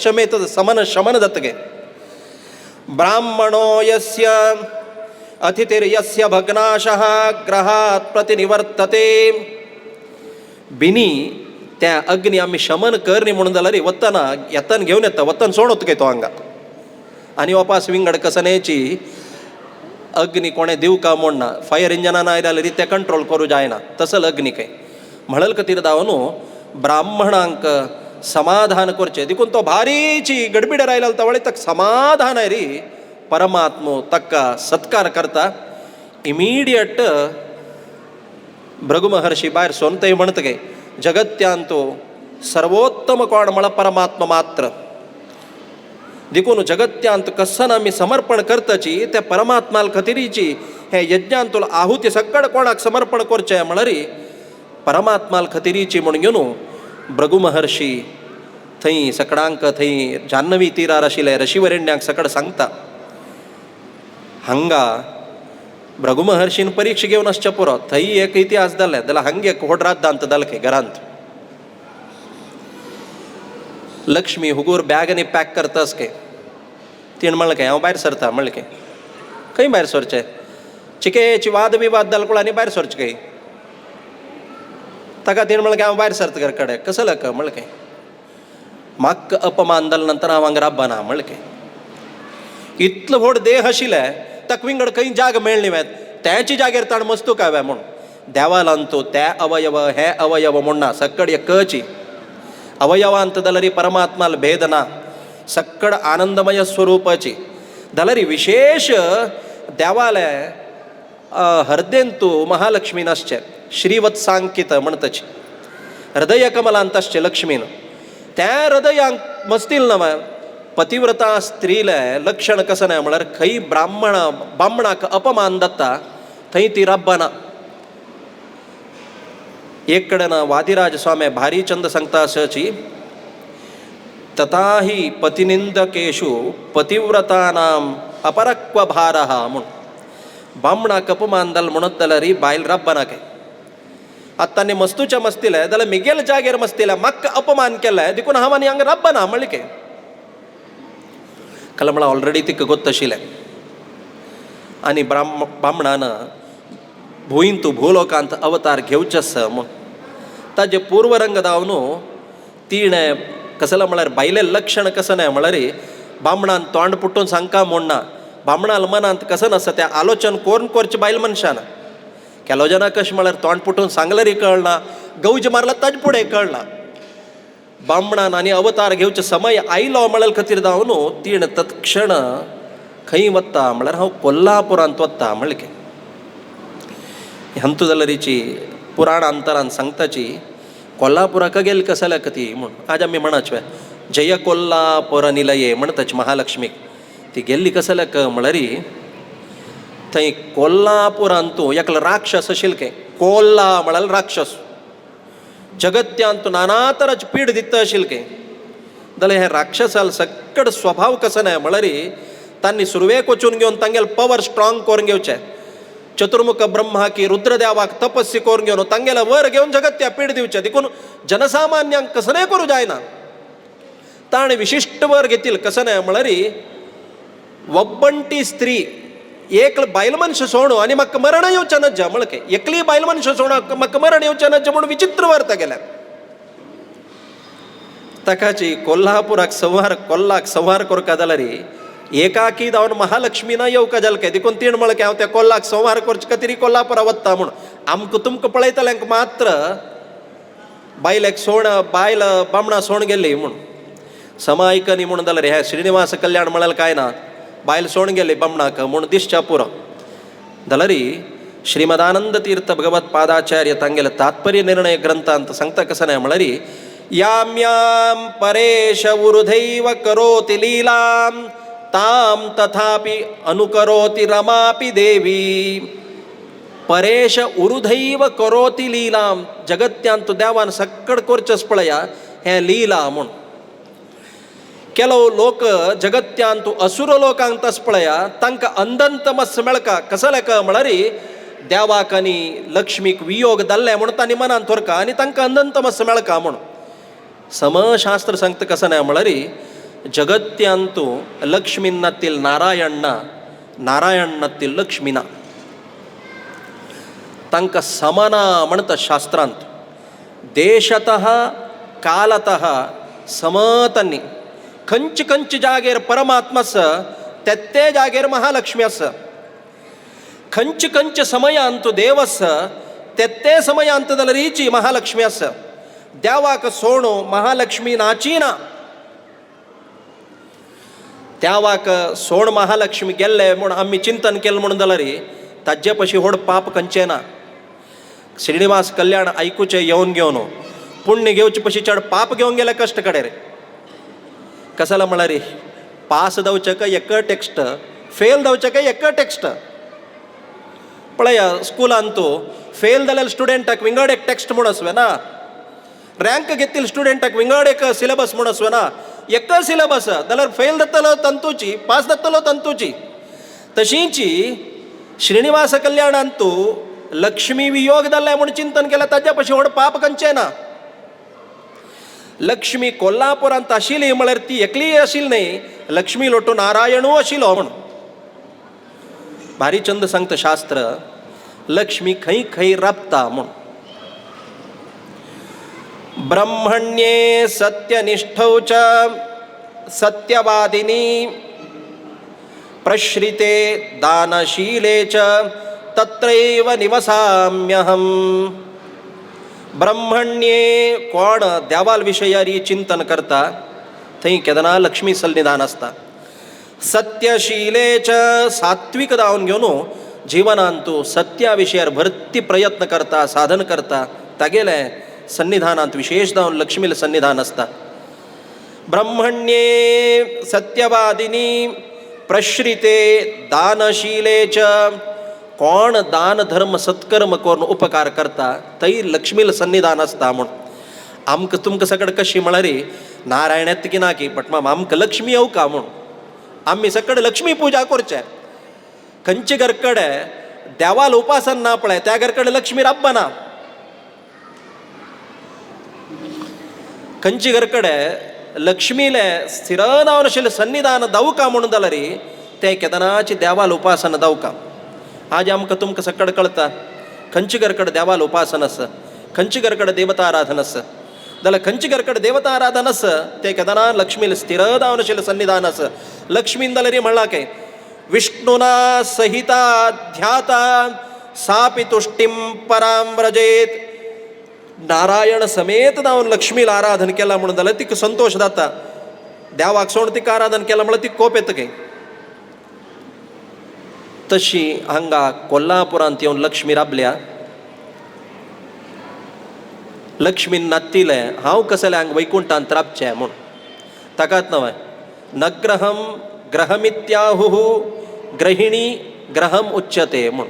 A: समन शमन जातगे ब्राह्मणो यस्य अतिथिर्यस्य भग्नाशः ग्रहात् प्रतिनिवर्तते बिनी त्या अग्नी आम्ही शमन करनी म्हणून जाल्यार वतना येतान घेवन येता वतन सोडत काय तो हांगा आनी वापास विंगड कसनेची अग्नी कोणें दिवका म्हूण ना फायर इंजनान आयले जाल्यार ते कंट्रोल करूं जायना तसल अग्नी काय म्हणल खातीर न्हू ब्राह्मणांक समाधान करचें देखून तो भारीची गडबिडे रायला तवळे तक समाधान आहे री परमात्मो तक्का सत्कार करता इमिडियट भृगु महर्षी भायर सोन थंय म्हणत गे जगत्यांतो सर्वोत्तम कोण म्हळ्यार परमात्मा मात्र देखून जगत्यांत कसन आमी समर्पण करताची त्या परमात्माल खातीरीची हे यज्ञांतूल आहुती सकड कोणाक समर्पण करचें म्हळ्यार परमात्माल खातीरीची म्हणून घेवन भृगु महर्षी थंय सकडांक थंय जान्हवी तीरार आशिल्ले ऋषीवरेण्यांक सकड सांगता हांगा भृगु महर्षीन परीक्षा घेवन आसचे पुरो थंय एक इतिहास जाल्ले जाल्यार हांगा एक व्हड राद्दांत जालें घरांत लक्ष्मी हुगूर बॅगनी पॅक करतास के तीन म्हणलें हांव भायर सरता म्हणलें के खंय भायर सरचें चिकेची वाद विवाद जालकुळांनी भायर सरचें खंय ताका तीन म्हणलें हांव भायर सरता घरा कडेन कसं लक म्हणलें के म्हाका अपमान जाले नंतर हांव हांगा राबना म्हणलें के इतलो व्हड देह आशिल्ले ताका विंगड खंय जाग मेळ्ळी वत त्याची जागेर ताण मस्तूक हांवें म्हूण देवालांतू ते अवयव हे अवयव म्हूण ना सक्कड एकची अवयवांत जाल्यार परमात्माल भेद ना सक्कड आनंदमय स्वरूपाची जाल्यार विशेष देवाले हृदयंतू महालक्ष्मीन आसचे श्रीवत्सांकित म्हणतचे हृदय कमलांत आसचे लक्ष्मीन त्या हृदयांक मस्तील नव पतिव्रता स्त्रीले लक्षण कसं नाही म्हळ्यार खंय ब्राह्मणाक अपमान दत्ता थंय ती राबना एक कडेन वादिराज स्वामी भारी चंद सांगता अशी तथाही पतिनिंदकेशु पतिव्रतानाम अपरक्व भारः म्हूण बामणाक अपमान जाल म्हणत जाल्यार बायल राबना काय आतां तांणी मस्तूच्या मस्तिले जाल्यार मिगेल जागेर मस्तिले म्हाका अपमान केले देखून हांव आनी हांगा राबना म्हणलें के कला म्हळ्यार ऑलरेडी तिका गोत्त आशिल्लें आनी ब्राह्मणान भुंयतू भूलोकांत अवतार घेवचे आसा म्हूण ताजे पूर्वरंग दावन तिणें कसलें म्हळ्यार बायलें लक्षण कसं नाही म्हळ्यार बामणान तोंड पुट्टून सांगता म्हूण ना बामणाल मनांत कसं नासता तें आलोचन कोरून करचें बायल मनशान केलो जाणां कशें म्हळ्यार तोंड पुट्टून सांगल्यार कळना गौज मारला ताजे फुडें कळना बामणान आनी अवतार घेवचे समय आयलो म्हळ्यार खातीर दावन तिणें तत्क्षण खंय वता म्हळ्यार हांव कोल्हापुरांत वता म्हणलें की हंतू जाल्यार हिची पुराण अंतरान सांगताची कोल्हापुराक गेल कसाल्या कती म्हूण आज आमी म्हणाचवे जय कोल्हापुर निलये म्हणतच महालक्ष्मी ती गेल्ली कसल्याक म्हळरी थंय कोल्हापुरांतू एकलो राक्षस आशिल्ले कोल्हा म्हळ्यार राक्षस जगत्यांतू नाना तरांची पीड दिता आशिल्ले जाल्यार हे राक्षसाल सकड स्वभाव कसो न्हय म्हळरी तांणी सुरवेक वचून घेवन तांगेले पवर स्ट्रॉंग करून घेवचे चतुर्मुख ब्रह्मा की रुद्रदेवाक तपस्सी करून घेवन तांगेले वर घेवन जगत्या पीड दिवचे देखून जनसामान्यांक कसं नाही करूं जायना ताणें विशिश्ट वर घेतील कसं नाही म्हळरी ಒಬ್ಬಂಟಿ स्त्री एक बायल मनशां सोडूं आनी म्हाका मरण येवचें नज्जा म्हळके एकली बायल मनशां सोडूं म्हाका मरण येवचें नज्जा म्हणून विचित्र व्हरता गेल्यार ताकाची कोल्हापुराक संहार करता जाल्यार एकाकी जावन महालक्ष्मी ना येवका जालके देखून तीण म्हळके हांव त्या कोल्हाक संहार करचे खातीर कोल्हापुरा वता म्हूण आमकां तुमकां पळयतल्यांक मात्र बायलेक बायल बामणां सोण गेल्ली म्हूण समायकनी म्हणून जाल्यार हे श्रीनिवास कल्याण म्हळ्यार कांय ना बायल सोण गेले बामणाक म्हूण दिसच्या पुरो जाल्यार श्रीमदानंद तीर्थ भगवत पादाचार्य तांगेले तात्पर्य निर्णय ग्रंथांत सांगता कसं नाही म्हळ्यार याम याम परेश उरुधैव करोति लीलां ताम तथापि अनुकरोति रमापि देवी परेश उरुधैव करोति लीलां जगत्यांतू देवान सक्कड करचेच पळया हे लीला म्हूण ಕೆಲವು ಲೋಕ ಜಗತ್ಯಾಂತೂ ಅಸುರ ಲೋಕಾಂತ ಪಳಯ ತಂಕ ಅಂದಂತಮಸ್ ಮೆಳಕ ಕಸಲೆಕ ಮಳರಿ ದೇವಾಕನಿ ಲಕ್ಷ್ಮಿಕ್ ವಿಯೋಗದಲ್ಲೇ म्हणता निमनान थोरका आणि तांकां अंदंतमस मेळका म्हूण समशास्त्र सांगता कसं नाही म्हळरी जगत्यांतू लक्ष्मीनातील नारायणातील लक्ष्मीना तांकां समाना म्हणटा शास्त्रांत देशतः कालतः समतनी खंच जागेर परमात्मा आसा ते जागेर महालक्ष्मी आसा खंच समयांत देव आसा ते समयांत जाल्यार हिची महालक्ष्मी आसा देवाक सोडू महालक्ष्मी नाची ना देवाक सोड महालक्ष्मी गेल्ले म्हूण आमी चिंतन केलें म्हणून जाल्यार ताजे पशी व्हड पाप खंयचें ना श्रीनिवास कल्याण आयकुचें येवन घेवन पुण्य घेवचे पशी चड पाप घेवन गेले कश्ट कडेर कसाला म्हळ्यार पास जावचें एक टेक्स्ट फेल जावचें एक टेक्स्ट पळया स्कुलांतू फेल जाल्यार स्टुडंटाक विंगड एक टेक्स्ट म्हूण आसवे ना रँक घेतील स्टुडंटाक विंगड एक सिलेबस म्हूण आसवे ना एक सिलेबस जाल्यार फेल जातलो तंतूची पास जातलो तंतूची तशींची श्रीनिवास कल्याणांतू लक्ष्मी वियोग जाल्ले म्हूण चिंतन केलें ताज्या पशी व्हड पाप खंयचें ना लक्ष्मी कोल्हापुरांत आशिल्ली म्हळ्यार ती एकली आशिल्ली न्ही लक्ष्मी लोटू नारायणू आशिल्लो म्हूण भारी चंद सांगता शास्त्र लक्ष्मी खंय खंय राबता म्हूण ब्रह्मण्ये सत्यनिष्ठौ च सत्यवादिनी प्रश्रिते दानशीले च तत्रैव निवसाम्यहम् ब्रह्मण्ये कोण देवाल विशयारी चिंतन करता थंय केदना लक्ष्मी सन्निधान आसता सत्यशीलेच सात्विक जावन घेवन जिवनांतू सत्या विशयार भरती प्रयत्न करता साधन करता तागेले सन्निधानांत विशेष जावन लक्ष्मीले सन्निधान आसता ब्रह्मण्ये सत्यवादिनी प्रश्रिते दानशीले च कोण दान धर्म सत्कर्म करून उपकार करता थंय लक्ष्मीला सन्निधान आसता म्हूण आमकां तुमकां सकड कशी म्हळ्यार नारायण येता की ना की बट आमकां लक्ष्मी येवका म्हूण आमी सकड लक्ष्मी पुजा करचे खंयचे घर कडेन देवाल उपासन ना पळय त्या घर कडेन लक्ष्मी राबना खंयचे घर कडेन लक्ष्मीले स्थिर जावन आशिल्लें सन्निधान जावका म्हणून जाल्यार ते केदनाची देवाल उपासना जावका आज आमकां तुमकां सकड कळटा खंयचे घर कडेन देवाल उपासन आसा खंयचे घर कडेन देवता आराधन आसा जाल्यार खंयचे घर कडेन देवता आराधन आसा ते केदना लक्ष्मीले स्थिर जावन आशिल्लें सन्निधान आसा लक्ष्मीन जाल्यार म्हणलां काय विष्णुना सहिता ध्याता सापि तुष्टिं परां व्रजेत नारायण समेत जावन लक्ष्मीला आराधन केला म्हणून जाल्यार तिका संतोष जाता देवाक सोडून तिका आराधन केला म्हळ्यार ती कोप येता काय तशी हांगा कोल्हापुरांत येवन लक्ष्मी राबल्या लक्ष्मीन नातिले हांव कसले हांगा वैकुंठांत राबचें म्हूण ताकात नवय नग्रहम ग्रहमित्याहु ग्रहिणी ग्रहम उच्यते म्हूण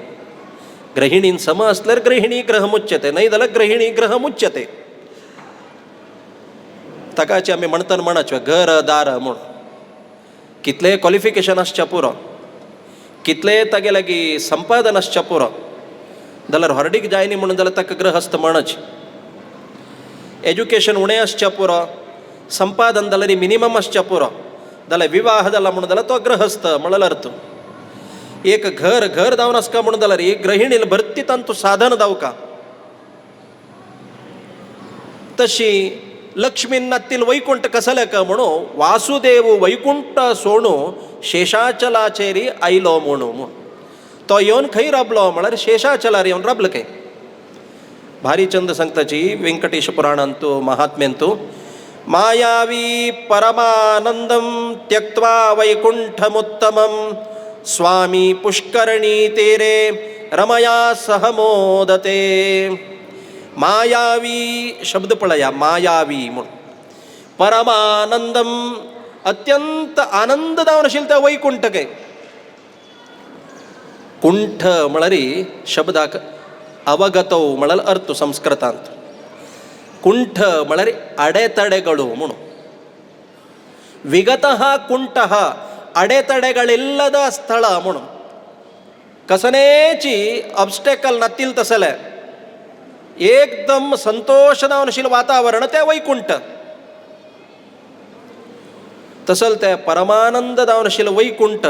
A: ग्रहिणीन सम असल्यार ग्रहिणी ग्रहम उच्यते न्हय जाल्यार ग्रहिणी ग्रहम उच्यते. ताकाचे आमी म्हणटन म्हणचवे घर दार म्हूण कितले क्वॉलिफिकेशन आसच्या पुरो कितले तागे लागीं संपादन आसच्या पुरो जाल्यार हरडीक जायनी म्हणून जाल्यार ताका ग्रहस्थ म्हणच. एज्युकेशन उणें आसच्या पुरो संपादन जाल्यार मिनिमम आसच्या पुरो जाल्यार विवाह जाला म्हणून जाल्यार तो ग्रहस्थ म्हणल्यार अर्थ. एक घर घर जावन आसका म्हणून जाल्यार एक ग्रहिणील भरती तांतू साधन जावका. तशी लक्ष्मीन नातील वैकुंठ कसलेक म्हणू वासुदेव वैकुंठ सोणू शेषाचलाचेरी आयलो म्हणू तो येवन खंय राबलो म्हळ्यार शेषाचलार येवन राबलो काय. भारी चंद सांगताची व्यंकटेश पुराणांतू महात्म्यांतू मायावी परमानंदम त्यक्त्वा वैकुंठमुत्तमम स्वामी पुष्करणी तेरे रमया सह मोदते. मायावी शब्द पळया मायावी म्हणून परमानंदम अत्यंत आनंद जावन आशिल्लो त्या वैकुंठ काय. कुंठ म्हळ्यार शब्दाक अवगतौ म्हळ्यार अर्थ संस्कृतांत. कुंठ म्हळ्यार अडेतಡೆಗಳು म्हणून ವಿಗತಃ ಕುಂಠಃ ಅಡೆತಡೆಗಳಿಲ್ಲದ ಸ್ಥಳ म्हणून कसनेची ऑब्स्टेकल नातील तसले एकदम संतोषदावनशील वातावरण ते वैकुंठ. तसल ते परमानंद दावनशील वैकुंठ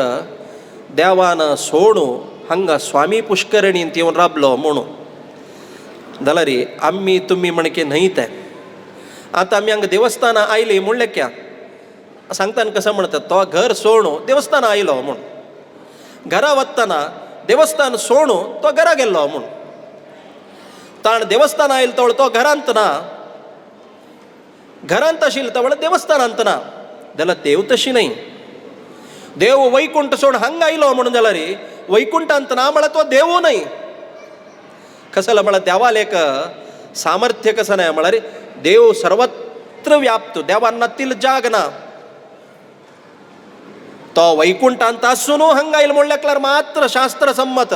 A: देवान सोडू हांगा स्वामी पुष्करणींत येवन राबलो म्हणून जाल्यार आम्ही तुम्ही म्हणके न्हय ते. आतां आमी हांगा देवस्थानां आयली म्हणलें क्या सांगताना कसं म्हणतात तो घर सोडू देवस्थान आयलो म्हूण घरा वतना देवस्थान सोडू तो घरा गेल्लो म्हूण ताण देवस्थान आयलो तवळ तो घरांत ना घरांत आशिल्लो तवळ देवस्थानांत ना जाल्यार देव तशी न्हय. देव वैकुंठ सोड हांगा आयलो म्हणून जाल्यार वैकुंठांत ना म्हळ्यार तो देवू न्हय. कसं म्हळ्यार देवाल एक सामर्थ्य कसं नाही म्हळ्यार देव सर्वत्र व्याप्त देवान नातील जाग ना. तो वैकुंठांत आसून हांगा आयलो म्हणल्यार मात्र शास्त्र संमत.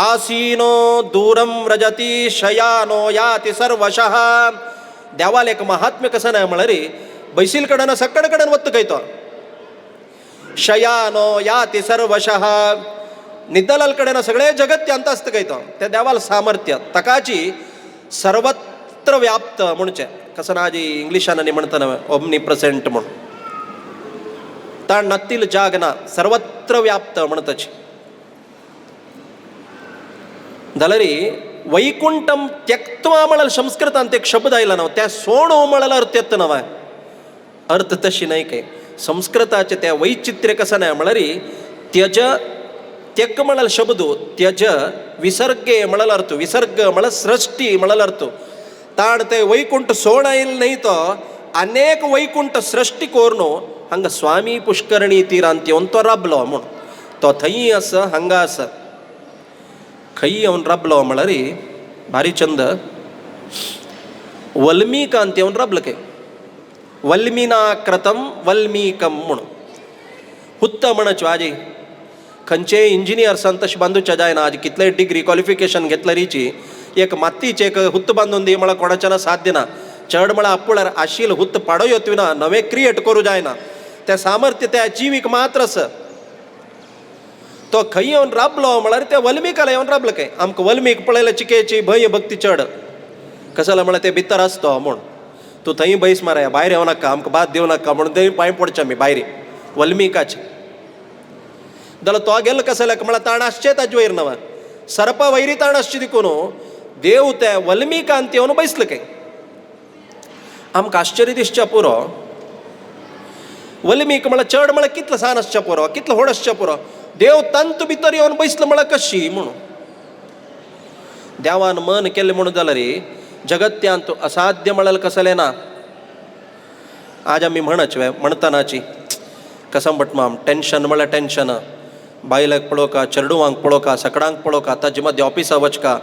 A: आसीनो दूरम व्रजती शयानो याति सर्वशः. देवाल एक महात्म्य कसं नाही म्हळ्यार बैसील कडेन सकड कडेन वत्त खंय तो शयानो याति सर्वशः निद्दलाल कडेन सगळे जगत्यांत आसता खंय तो त्या देवाल सामर्थ्य तकाची सर्वत्र व्याप्त म्हणचे कसं ना जी इंग्लिशान आनी म्हणटा ओमनी प्रेझेंट म्हूण ताण नातील जाग ना सर्वत्र व्याप्त म्हणताची. जाल्यार वैकुंठम त्यक्त्वा म्हळ्यार संस्कृतांत एक शब्द आयला न्हू त्या सोडू म्हळ्यार अर्थ येता न्हय अर्थ तशी न्हय काय. संस्कृताचे त्या वैचित्र्य कसं नाही म्हळ्यार त्यज त्यक म्हळ्यार शब्द त्यज विसर्गे म्हळ्यार अर्थ विसर्ग म्हळ्यार सृष्टी म्हळ्यार अर्थ. ताण ते वैकुंठ सोड आयल न्हय तो अनेक वैकुंठ सृष्टी कोरून हांगा स्वामी पुष्करणी तीरांत येवन तो राबलो म्हूण तो थंय आस हांगा आस खंय येवन राबलो म्हळ्यार भारी चंद वल्मीकांत येवन राबलो काय. वल्मीना क्रतम वल्मीकम म्हणून हुत्त म्हणच आजी खंयचे इंजिनियर्सान तशें बांदूचे जायना. आज कितले डिग्री क्वॉलिफिकेशन घेतल्या रिची एक मातीचे एक हुत्त बांदून दी म्हळ्यार कोणाच्यान साध्य ना. चड म्हळ्यार आपुळ्यार आशिल हुत्त पाडो येतवी ना नवे क्रिएट करूं जायना. ते सामर्थ्य त्या जिवीक मात्र आस. तो खंय येवन राबलो म्हळ्यार त्या वल्मीकाला येवन राबलो काय. आमकां वल्मीक पळयल्यार चिकेची भंय भक्ती चड कसं म्हळ्यार ते भितर आसतो म्हूण तूं थंय बैस माराय भायर येवं नाका आमकां बाद दिवं नाका म्हणून थंय पांय पडचे आमी भायर वल्मीकाचे. जाल्यार तो गेलो कसं म्हळ्यार ताण आसचे ताजे वयर नवा सरपा वैरी ताण आसची देखून देव त्या वल्मीकांत येवन बैसलो काय. आमकां आश्चर्य दिसच्या पुरो वल्मीक म्हळ्यार चड म्हळ्यार कितलो सान आसच्या पुरो कितलो व्हड आसच्या पुरो देव तांत भितर येवन बैसलो म्हळ्यार कशी म्हणून. देवान मन केलें म्हणून जाल्यार जगत्यांत असाध्य म्हळ्यार कसलें ना. आज आमी म्हणच म्हणटनाची कसं म्हटमाम टेन्शन म्हळ्यार टेन्शन बायलाक पळोवका चेडवांक पळोवका सकाळांक पळोवका ताजे मध्य ऑफिसा वचका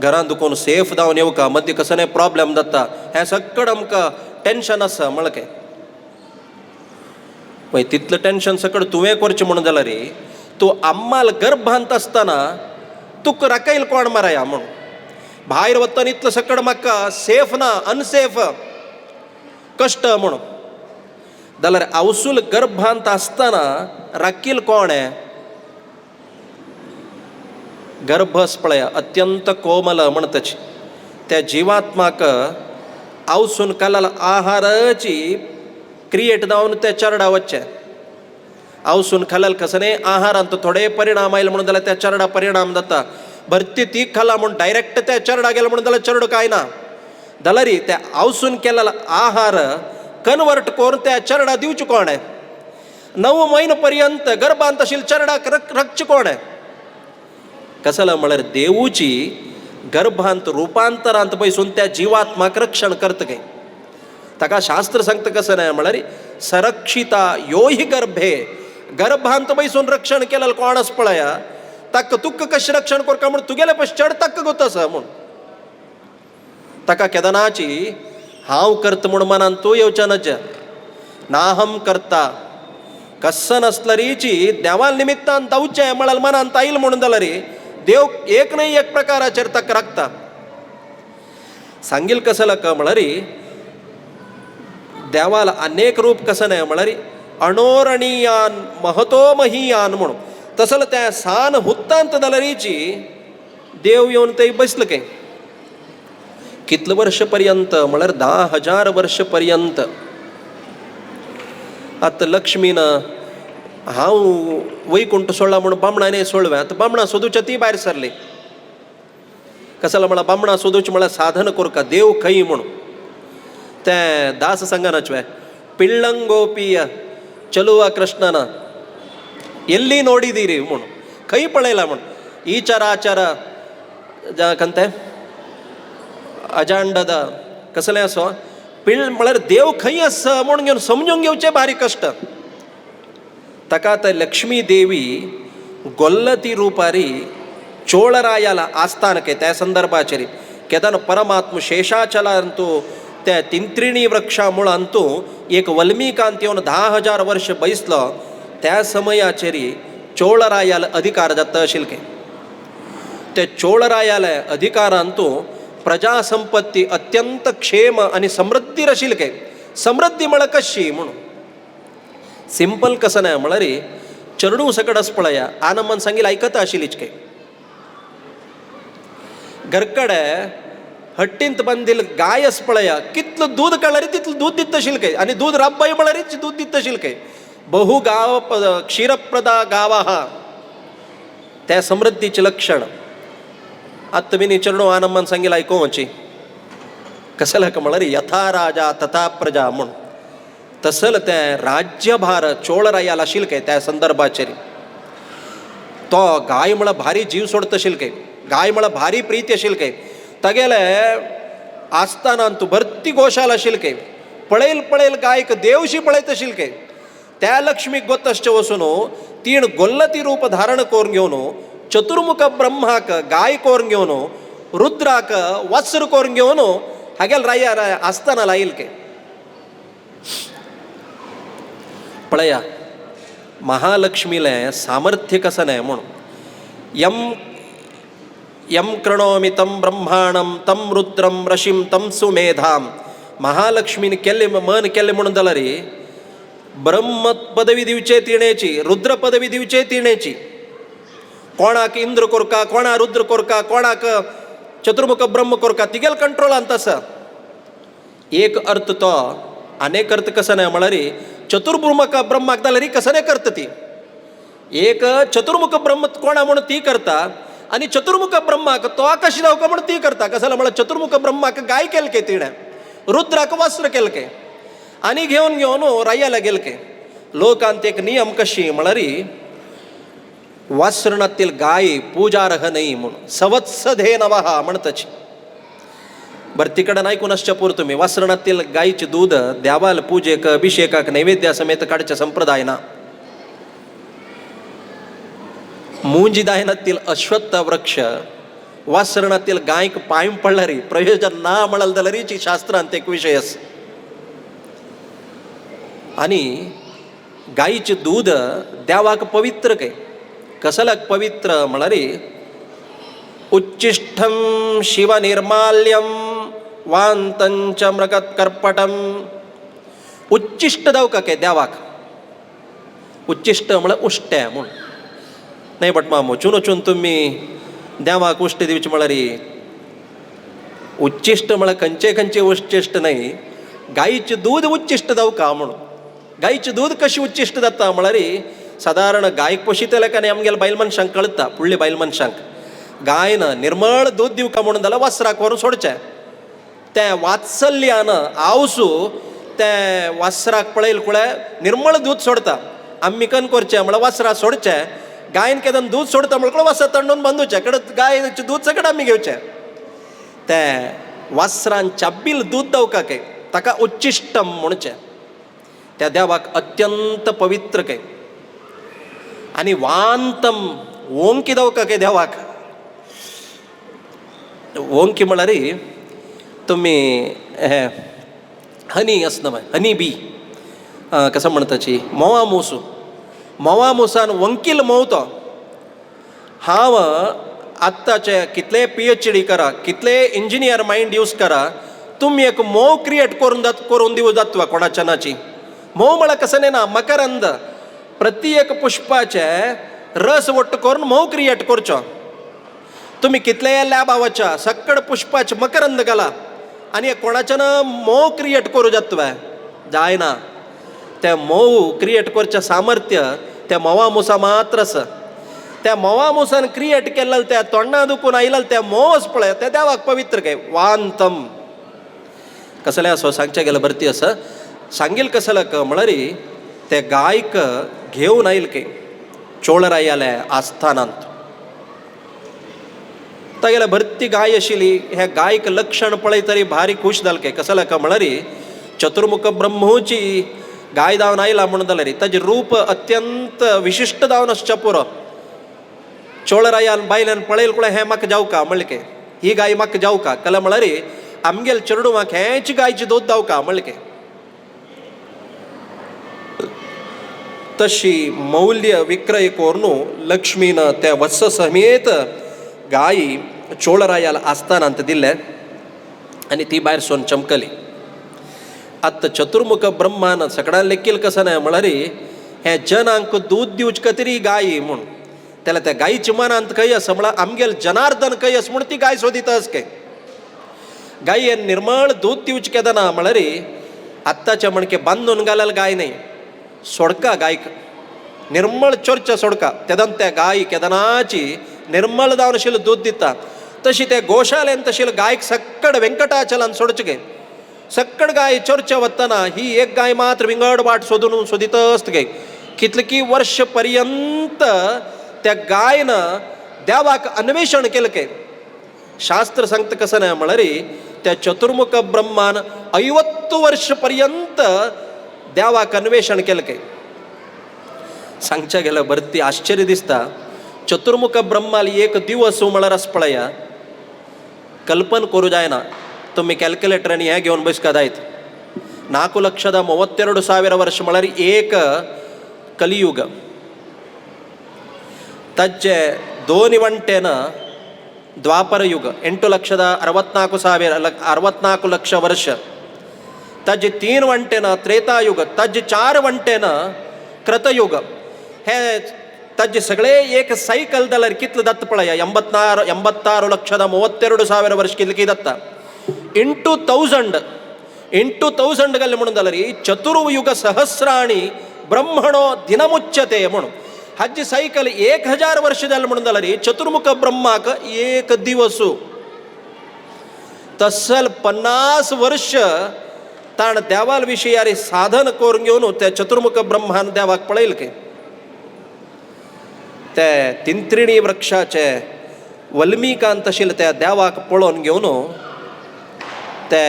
A: घरांत दुखून सेफ जावन येवका मध्य कसले प्रॉब्लेम जाता हें सगळें आमकां टेन्शन आसा म्हळके मागीर तितलं टेन्शन सकड तुवें करचें म्हणून जाल्यार रे तूं अम्माल गर्भांत आसतना तुका राखयल कोण माराया म्हूण भायर वतना इतलं सकड म्हाका सेफ ना अनसेफ कश्ट म्हणून जाल्यार आवसूल गर्भांत आसतना राखील कोण आहे गर्भस पळया अत्यंत कोमल म्हणतची त्या जिवात्माक आवसून कालाल आहाराची क्रिएट जावन ते चरडा वच्चे आवसून खालाल कसने आहारांत थोडे परिणाम आयले म्हणून जाल्यार त्या चरडा परिणाम जाता भरती ती खाला म्हणून डायरेक्ट त्या चरडा गेला म्हणून जाल्यार चरड काय ना जाल्यार त्या आवसून केलेला आहार कन्वर्ट करून त्या चरडा दिवचे कोण आहे 9 महिने पर्यंत गर्भांत आशिल्ल चरडाक रखचे कोण आहे कसला म्हळ्यार देवूची गर्भांत रुपांतरांत पयसून त्या जिवात्माक रक्षण करता काय ताका शास्त्र सांगता कसं नाही म्हळ्यार संरक्षिता यो ही गर्भे गर्भांत पयसून रक्षण केलेलं कोण आस पळया ताका तुका कशें रक्षण करता म्हूण तुगेले पयस चड ताका गोतसा म्हूण ताका केदनाची हांव करता म्हूण मनान तूं येवचें नज नाहम करता कस्स नसलरीची देवाल निमित्तान जावचें म्हळ्यार मनान ताईल म्हणून जाल्यार देव एक न्हय एक प्रकाराचेर ताका राखता सांगील कसं का म्हळ्यार देवाल अनेक रूप कसं नाही म्हळ्यार अणोरणीयान महतो महीयान म्हणून तसलं त्या सान हुत्तांत जाल्यारीची देव येवन थंय बसलं काय कितलं वर्ष पर्यंत म्हळ्यार 10,000 वर्ष पर्यंत आतां लक्ष्मीन हांव वैकुंठ सोडला म्हणून बामणाने सोडवें आतां बामणां सोदूच्या ती भायर सरली कसला म्हळ्यार बामणां सोदूचें म्हळ्यार साधन करका देव खंय म्हणून तें दास संगनाचवें पिಳ್ಳंगोपिय चलुवा कृष्णನ ಎಲ್ಲಿ ನೋಡಿದೀರಿ म्हणून खंय पळयला म्हणून ಈ ಚರಾಚರ ಕಂತೆ अजांडದ कसलें असो पिळ म्हळ्यार देव खंय आसा म्हणून घेवन समजून घेवचें भारी कश्ट ताका आतां लक्ष्मी देवी गोल्लती रूपारी चोळरायाल आस्थानके त्या संदर्भाचेर केदान परमात्म शेषाचला अंतू त्या तिंत्रिणी वृक्षा मुळ अंतू एक वल्मीकांत येवन 10,000 वर्ष बसलो त्या समयाचेर चोळरायाल अधिकार जाता आशिल्ले ते चोळरायाल अधिकारांतू प्रजा संपत्ती अत्यंत क्षेम आणि समृद्धीर आशिल्ले समृद्धी म्हळ्यार कशी म्हणून सिंपल कसं नाही म्हळ्यार चरडू सकड आस पळया आनमन सांगील आयकता आशिल्लीच काय घरकडे हट्टींत बांदील गाय आस पळया कितलं दूध काडल्यार तितलं दूध दिता आशिल्लें काय आनी दूध राबय म्हळ्यार दूध दिता आशिल्लें काय बहु गाव क्षीरप्रदा गाव आहा त्या समृद्धीचे लक्षण आत्ता तुमी चरणो आनंदमान सांगील आयकोवची कसला का म्हळ्यार यथा राजा तथा प्रजा म्हणून तसल तें राज्यभार चोळरायाल आशिल्लें काय त्या संदर्भाचेर तो गाय म्हळ्यार भारी जीव सोडता आशिल्लो काय गाय म्हळ्यार भारी प्रीती आशिल्ली काय तागेले आस्थानांत तूं भरती गोशाल आशिल्ली काय पळयल गायक देवशी पळयत आशिल्ली काय त्या लक्ष्मीक गोतश्च वचून तीन गोल्लती रूप धारण करून घेवन चतुर्मुख ब्रह्माक गाय करून घेवन रुद्राक वस्त्र करून घेवन हागेल राया आस्थाना लायिल के पळया महालक्ष्मीले सामर्थ्य कसं नाही म्हणून यम कृणोमि तम ब्रह्मांडम तम रुद्रम रशिम तम सुमेधाम महालक्ष्मीने केले मन केले म्हणून जाल्यार ब्रह्म पदवी दिवचे तिणेची रुद्र पदवी दिवचे तिणेची कोणाक इंद्र कोरका कोणा रुद्र कोरका कोणाक चतुर्मुख ब्रह्म कोरका तिगेल कंट्रोलांत आसा एक अर्थ तो अनेक अर्थ कसं नाही म्हळ्यार चतुर्मुख ब्रह्माक जाल्यार कसं नाही करता ती एक चतुर्मुख ब्रह्म कोणा म्हणून ती करता आणि चतुर्मुख ब्रह्माक तो कशी जावका म्हणून ती करता कसं म्हळ्यार चतुर्मुख ब्रह्माक गाय केल के तिणे रुद्राक वस्त्र केल के आणि घेवन रायाला गेल के लोकांत एक नियम कशी म्हळ्यार वासरणातील गाय पूजार्ह नाही म्हणून सवत्सधे नवहा म्हणतच बरं तिकडं ऐकून पुर तुम्ही वासरणातील गायीचे दूध देवाल पूजेक अभिषेकाक नैवेद्या समेत काढचे संप्रदाय ना मुंजिदायनातील अश्वत्थ वृक्ष वासरणातील गायक पायम पडणारी प्रयोजन ना म्हणाल जाल्यारीची शास्त्रांत एक विषय आसा आणि गाईचे दूध देवाक पवित्र काय कसलक पवित्र म्हळ्यार उच्चिष्ठम शिवनिर्माल्यम वांतंच मृगत कर्पटम. उच्चिष्ट जावका काय देवाक. उच्चिष्ट म्हळ्यार उश्ट्या म्हूण नाही बट मामू वचून वचून तुम्ही देवाक उश्ट दिवचे म्हळ्यार उच्चिष्ट म्हळ्यार खंयचे खंयचे उच्चिष्ट नाही. गाईचे दूध उच्चिष्ट जावका म्हणून. गाईचे दूध कशी उच्चिष्ट जाता म्हळ्यार सादारण गायक पोशितले काय आमगेल्या बायल मनशांक कळटा फुडले बायल मनशांक गायन निर्मळ दूध दिवका म्हणून जाल्यार वासराक व्हरून सोडचें. तें वात्सल्यान आवसू तें वासराक पळयल कुळ्या निर्मळ दूध सोडता. आमी कन करचें म्हळ्यार वासराक सोडचें. गायन केदन दूध सोडता म्हळ्यार वासर तंडून बांदूचें कडत गायेचें दूध सगळें आमी घेवचें. तें वासरान चाब्बील दूध जावका काय ताका उच्चिष्टम म्हणचें. त्या देवाक अत्यंत पवित्र काय. आनी वांतम ओंकी जावका काय देवाक. ओंकी म्हळ्यार तुमी हे हनी आसना हनी बी कसं म्हणटाची मोवा मोसू. मोवा मोसान वंकील मोव तो. हांव आत्ताचे कितले PhD करा कितले इंजिनियर मायंड यूज करा तुम्ही एक मोव क्रिएट करून दिवं जातवा कोणाच्यानाची. मोव म्हळ्यार कसं नाही ना मकरंद. प्रति एक पुष्पाचे रस वट्ट करून मोव क्रिएट करचो. तुम्ही कितले लॅबा वचा सक्कड पुष्पाचे मकरंद घाला आनी कोणाच्यान मोव क्रिएट करूं जातवा जायना. त्या मोव क्रिएट करचें सामर्थ्य त्या मोवा मुसा मात्र आसा. त्या मोवा मुसान क्रिएट केलेलं त्या तोंडा दुखून आयलेलं त्या मोवच पळय त्या देवाक पवित्र काय वांतम. कसले असो सांगचे गेलं भरती असं सांगील कसलक म्हळ्यार ते गायक घेवन आयल काय चोळरायाले आस्थानांत. तागेल्या भरती गाय आशिल्ली. हे गायक लक्षण पळय तरी भारी खूश जाल काय कसलक म्हळ्यार चतुर्मुख ब्रह्मोची गाय जावन आयला म्हणून जाल्यार ताजें रूप अत्यंत विशिश्ट जावन आसचें पुरो. चोळरायान बायल्यान पळयल कुळे हें म्हाका जावका म्हणलें काय ही गाय म्हाका जावका कला म्हळ्यार आमगेल चेडूवाक हेंच गायची दूध जावका म्हणलें काय. तशी मौल्य विक्रय करून लक्ष्मीन त्या वत्स समेत गायी चोळरायाला आस्थानांत दिल्ले आनी ती भायर सोन चमकली. आत्ता चतुर्मुख ब्रह्मान सगळ्यां लेखील कसं नाही म्हळ्यार हे जनांक दूध दिवचे तरी गायी म्हूण त्याला त्या गायीच्या मनांत खंय आसा म्हळ्यार आमगेल जनार्दन खंय आसा म्हूण ती गाय सोदिता आस काय. गायेन निर्मळ दूध दिवचे केदना म्हळ्यार आत्ताच्या म्हणके बांदून घालेल गाय नाही सोडका गायक निर्मळ चोरच्या सोडका तेदन त्या गाय केदनाची निर्मळ जावन आशिल्लें दूध दिता. तशी ते गोशालेन तशिल्लो गायक सक्कड वेंकटाचलान सोडचे गे. सक्कड गाय चोरच्या वतना ही एक गाय मात्र विंगड वाट सोदून सोदित आसता गे. कितले की वर्ष पर्यंत त्या गायन देवाक अन्वेषण केलं काय. शास्त्र सांगता कसं नाही म्हळ्यार त्या चतुर्मुख ब्रह्मान 50 वर्ष पर्यंत देवाक अन्वेषण केलं काय. सांगच्या गेलं भरती आश्चर्य दिसता. चतुर्मुख ब्रह्माल एक दिवस म्हळ्यार आस पळया कल्पन करूं जायना. तुम्ही कॅल्क्युलेटरांनी हें घेवन बसका जायत. 4,32,000 वर्ष म्हळ्यार एक कलियुग. ताचे 2 वंटेन ದ್ವಾಪರ ಯುಗ 8,64,000 ಲಕ್ಷ ವರ್ಷ. ताजे 3 वंटेन त्रेतायुग. ताजे 4 वंटेन कृतयुग. हे ताजे सगळे एक सायकल जाल्यार कितले जाता पळय 86,32,000 वर्ष कितले जाता इंटू 1000 गेले म्हणून जाल्यार चतुर्युग सहस्राणी ब्रह्मणो दिनमुच्यते म्हणून हाजी सायकल 1000 वर्ष जालें म्हणून जाल्यार चतुर्मुख ब्रह्माक एक दिवस. तसल 50 वर्ष ताण देवाल विशयारी साधन करून घेवन त्या चतुर्मुख ब्रह्मान देवाक पळयल काय. ते तिंत्रिणी वृक्षाचे वल्मीकांत आशिल्ले त्या देवाक पळोवन घेवन ते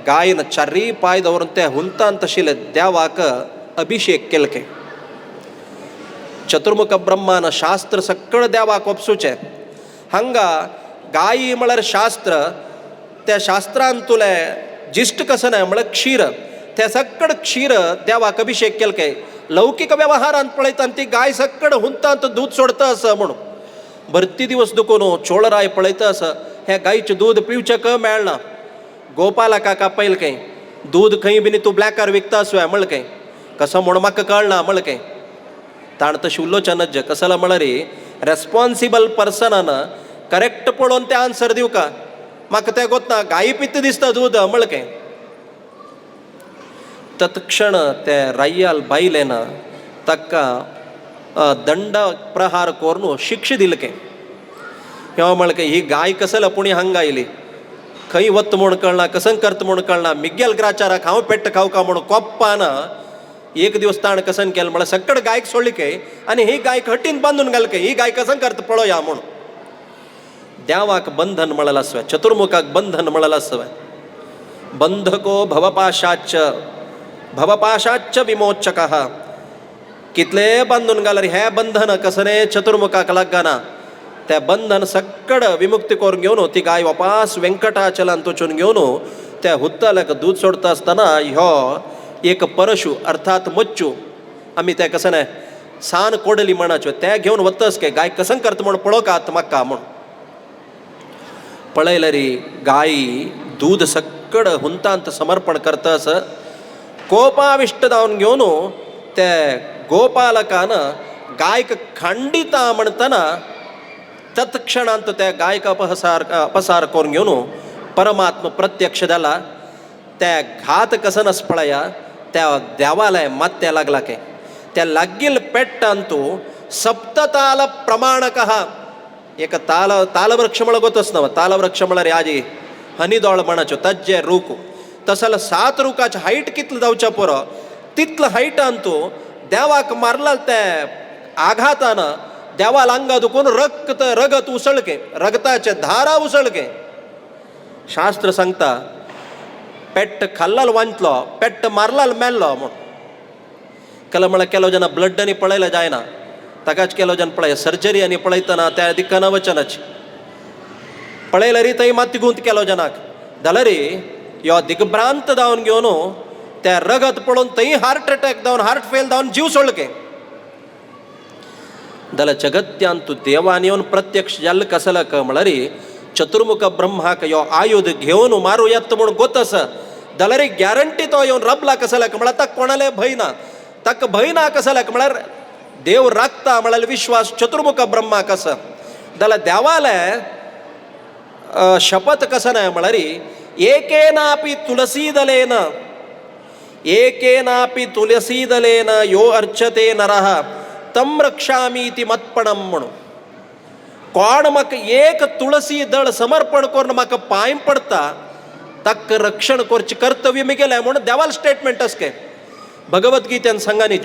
A: गायन 4 पाय दवरून त्या हुंतांत आशिल्ले देवाक अभिषेक केले काय. चतुर्मुख ब्रह्मान शास्त्र सक्कळ देवाक ओपसूचे. हांगा गायी म्हळ्यार शास्त्र. त्या शास्त्रांत तुले जिश्ट कसं नाही म्हळ्यार क्षीर. त्या सक्कड क्षीर देवाक अभिषेक केल काय लौकिक व्यवहारांत पळयता ती गाय सक्कड हुंतात दूध सोडता असं म्हणून भरती दिवस दुखून चोळराय पळयता असं ह्या गायीचें दूध पिवचें क मेळना गोपालकाका पयल काय दूध खंय बी तूं ब्लॅकार विकता असो म्हळ काय कसं म्हूण म्हाका कळना म्हळ काय ताण तशें उलोवचें जे कसला म्हळ्यार रेस्पॉन्सिबल पर्सनान करेक्ट पळोवन तें आन्सर दिवका म्हाका तें गोतना गायी पित्त दिसता दूद म्हळ काय तत्क्षण ते राय्याल बायलेन ताका दंड प्रहार करून शिक्षा दिले काय ह्यो म्हळ काय ही गाय कसला पुणी हांगा आयली खंय वत म्हूण कळना कसं करता म्हूण कळना मिग्गेल ग्राचाराक हांव पेट्ट खावका म्हूण कोप्पान एक दिवस ताण कसन केलें म्हळ्यार सक्कड गायक सोडली काय आनी ही गायक हट्टीन बांदून घाल काय ही गाय कसं करता पळोवया म्हूण देवाक बंधन म्हळेलां आसवें चतुर्मुखाक बंधन म्हळेलां आसवें बंधको भवपाशाच्च विमोचकः कितले बांदून घाल्यार हें बंधन कसले चतुर्मुखाक लागना तें बंधन सक्कड विमुक्ती करून घेवन ती गाय वापास व्यंकटाचलांत वचून घेवन त्या हुत्ताल्याक दूध सोडता आसतना ह्यो एक परशू अर्थात मच्छू आमी तें कसं सान कोडली म्हणाच्यो तें घेवन वतस काय गाय कसं करता म्हूण पळोवकात म्हाका म्हूण पळयल्यार गायी दूध सक्कड हुंतांत समर्पण करतास कोपाविश्ट जावन घेवन ते गोपालकान गायक खंडिता म्हणटना तत्क्षणांत त्या गायक अपसार करून घेवन परमात्मा प्रत्यक्ष जाला त्या घात कसं नस पळया त्या देवालय मात्या लागला काय त्या लागील पेट्टांतू सप्तताल प्रमाणक एक तालवृक्ष म्हळ्यार गोतच नव तालवृक्ष म्हळ्यार याजी हनीदोळ म्हणाच्यो तज्जे रूख तसलं 7 रुखाचें हायट कितलें जावचें पुरो तितलं हायटांतू देवाक मारला त्या आघातान देवाल अंगा दुखून रगत उसळके रगताचे धारा उसळके शास्त्र सांगता पेट्ट खाल्लाल वांचलो पेट्ट मारलाल मेल्लो म्हूण केलो म्हळ्यार केलो जाणां ब्लड आनी पळयलें जायना ताकाच केलो जाण पळय सर्जरी आनी पळयतना त्या दिक्कन वचनाची पळयल्यार थंय माती गुंत केलो जाणाक जाल्यार ह्यो दिग्भ्रांत जावन घेवन त्या रगत पळोवन थंय हार्ट अटॅक जावन हार्ट फेल जावन जीव सोडले जाल्यार जगत्यान तूं देवान येवन प्रत्यक्ष जाल्लो कसला क म्हळ्यार चतुर्मुख ब्रह्माक ह्यो आयुध घेवन मारूं येता म्हूण गोतस जाल्यार गॅरंटी तो येवन रबला कसला म्हळ्यार ताका कोणाले भंय ना ताका भंय ना कसला म्हळ्यार देव राखता म्हळ्यार विश्वास चतुर्मुख ब्रह्माक आसा जाल्यार देवाले शपथ कसं नाही म्हळ्यार एकेनापि तुलसीदलेन यो अर्चते नरः तम रक्षामी इति मत्पणम म्हणून कोण म्हाका एक तुळसी दळ समर्पण करून म्हाका पांय पडता ताका रक्षण करचें कर्तव्य मी केलें म्हणून देवाल स्टेटमेंट आसके भगवद्गीतेन सांगानी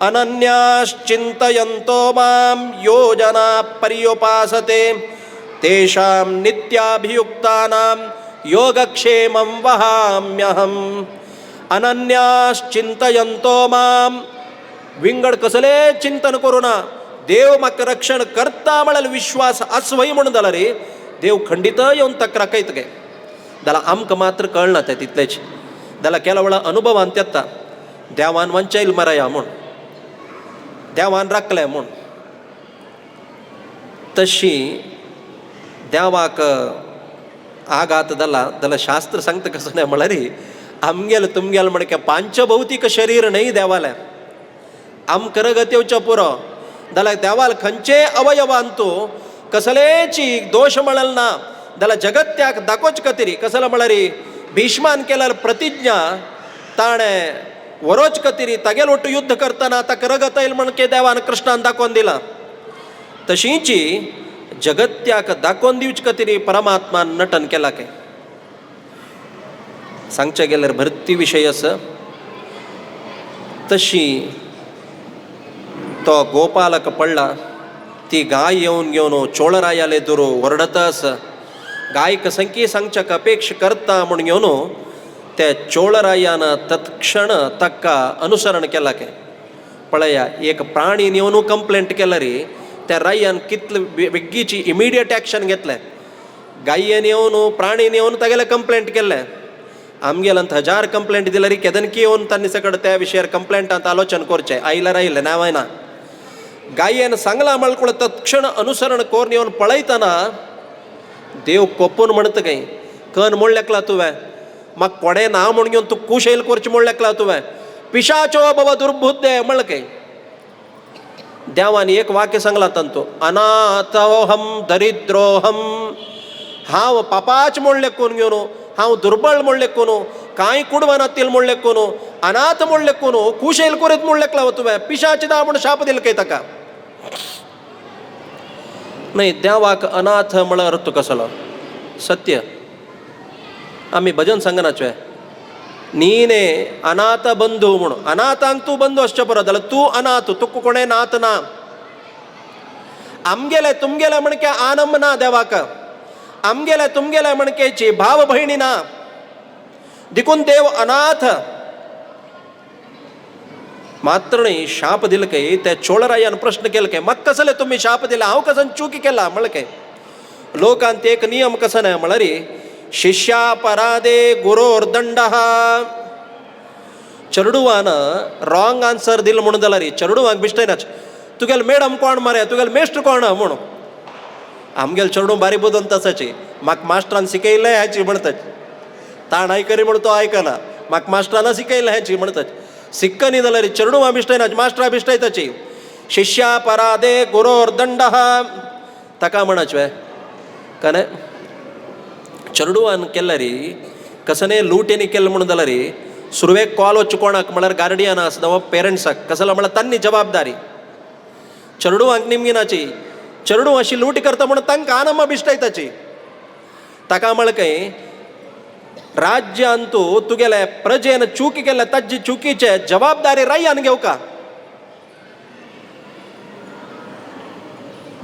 A: अनन्याश्चिंतयन्तो मां यो जना पर्युपासते तेषां नित्याभियुक्तानां योगक्षेमं वहाम्यहम् अनन्याश्चिंतयन्तो मां विंगड कसले चिंतन करूना देव म्हाका रक्षण करता म्हळ्यार विश्वास आसवय म्हणून जाल्यार देव खंडित येवन ताका राखयत गे जाल्यार आमकां मात्र कळना तें तितलेच जाल्यार केल्या वेळा अनुभवांत येता देवान वंचयल मरया म्हूण देवान राखलें म्हूण तशी देवाक आघात जाला जाल्यार शास्त्र सांगता कसं नाही म्हळ्यार आमगेल तुमगेल म्हणके पांचभौतीक शरीर न्हय देवालें आमकां रगत येवचो पुरो जाल्यार देवाल खंयचे अवयवांतू कसलेची दोश म्हळेल ना जाल्यार जगत्याक दाखोवचे खातीर कसलो म्हळ्यार भीष्मान केल्यार प्रतिज्ञा ताणें वरोच खातीर तागेल वट्ट युद्ध करतना ताका रगत येईल म्हणके देवान कृष्णान दाखोवन दिला तशींची जगत्याक दाखोवन दिवचे खातीर परमात्मान नटन केला के सांगचे गेल्यार भरती विशय आसा तशी तो गोपालक पडला ती गाय येवन घेवन चोळरायाले दुरू ओरडतास गायक संकी सांगच्याक अपेक्षा करता म्हूण घेवन त्या चोळरायान तत्क्षण ताका अनुसरण केला के पळया एक प्राणी येवन कंप्लेंट केला रे त्या रायान कितले बेगीची इमिडिएट एक्शन घेतलें गायेन येवन प्राणीन येवन तागेलें कंप्लेंट केल्लें आमगेलंत 1000 कंप्लेंट दिला री केदनकी येऊन त्यांनी सगळं त्या विषयावर कंप्लेंट ಅಂತ आलोचन करचे आईला राहील नावायना गायेन सांगला मळकुळ तत्क्षण अनुसरण कोरून येऊन पळयताना देव कोपून म्हणत काही कन म्हणलेकला तुवे मग कोडे नाव म्हण घेऊन तू कुशैल करची म्हणलेकला तुवे पिशाचो बाबा दुर्बुद्धे म्हण काही देवानी एक वाक्य सांगला तंतो अनाथोहम दरिद्रोहम हांव पापाच म्हणले कोण घेऊन हांव दुर्बळ म्हणले कोण कांय कुडवनातील म्हणले कोण अनाथ म्हणले कोण कुशैल करीत म्हणलेकला तुवे पिशाच दा म्हण शाप दिल काही ताका नाही देवाक अनाथ म्हळ अर्थ कसलो सत्य आम्ही भजन सांगनाचे ನೀನೇ ಅನಾಥ ಬಂಧು म्हणून अनाथांक तू बंधू असचे परत जाल्यार तू अनाथ तुका कोणें नाथ ना आमगेले तुमगेले म्हणके आनंद ना देवाक आमगेले तुमगेले म्हणकेची भाव भयणी ना देखून देव अनाथ मात्र नाही शाप दिल काही त्या चोळरायान प्रश्न केला काय मग कसले तुम्ही शाप दिला हांव कसन चुकी केला म्हळ काय लोकांत एक नियम कसं नाही म्हळ्यार शिष्यापराधे गुरोर्दंड चेडुवान रॉंग आन्सर दिल म्हणून जाल्यार चेडुवांक बिश्टयनाच तुगेल मॅडम कोण मरे तुगेल मेस्टर कोण म्हणून आमगेल चेडू बारी बुदोन तसाची म्हाका मास्टरान शिकयलें हाची म्हणटात ताण आयकरी म्हण तो आयकना म्हाका मास्टरान शिकयलें हाची म्हणटात सिक्क न्ही जाल्यार चेडू बिश्टयनाच मास्टरा बिश्टयताची शिष्यापराधे गुरोर्दंड ताका म्हणचवे कने चेडुवान केल्ला री कसने लूटेनी केल्ले म्हणून जाल्यार सुरवेक कॉल वच्चे कोणाक म्हळ्यार गार्डियन आसता पेरंट्साक कसलो म्हळ्यार तांणी जबाबदारी चेडुवांक निमगिनाची चेडू अशी लूट करता म्हणून तांकां आनंद बिश्टयताची ताका म्हळ काय राज्यांतू तुगेले प्रजेन चुकी केल्या ताजी चुकीचे जबाबदारी रायान घेवका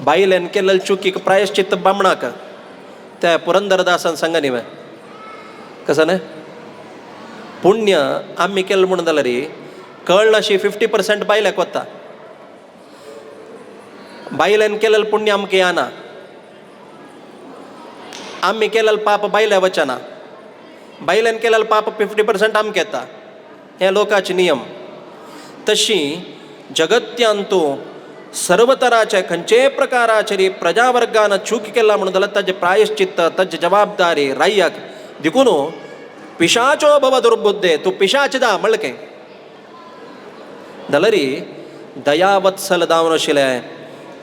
A: बायलेन केलेले चुकीक प्रायश्चित्त बामणाक त्या पुरंदरदासान सांगा न्ही कसं न्ही पुण्य आम्ही केलं म्हणून जाल्यार कळनाशी 50% बायल्याक वता बायलेन केलेलं पुण्य आमकां येना आम्ही केलेलं पाप बायल्या वचना बायलेन केलेलं पाप 50% आमकां येता हे लोकांचे नियम तशी जगत्यांतू सर्व तराचे खंयचे प्रकाराचे प्रजावर्गान चूक केला म्हणून जाल्यार ताजे प्रायश्चित्त ताजी जबाबदारी राय्याक देखून पिशाचो बाबा दुर्बुद्धे तूं पिशाच दा म्हणलें काय जाल्यार दयावत्सल जावन आशिल्ले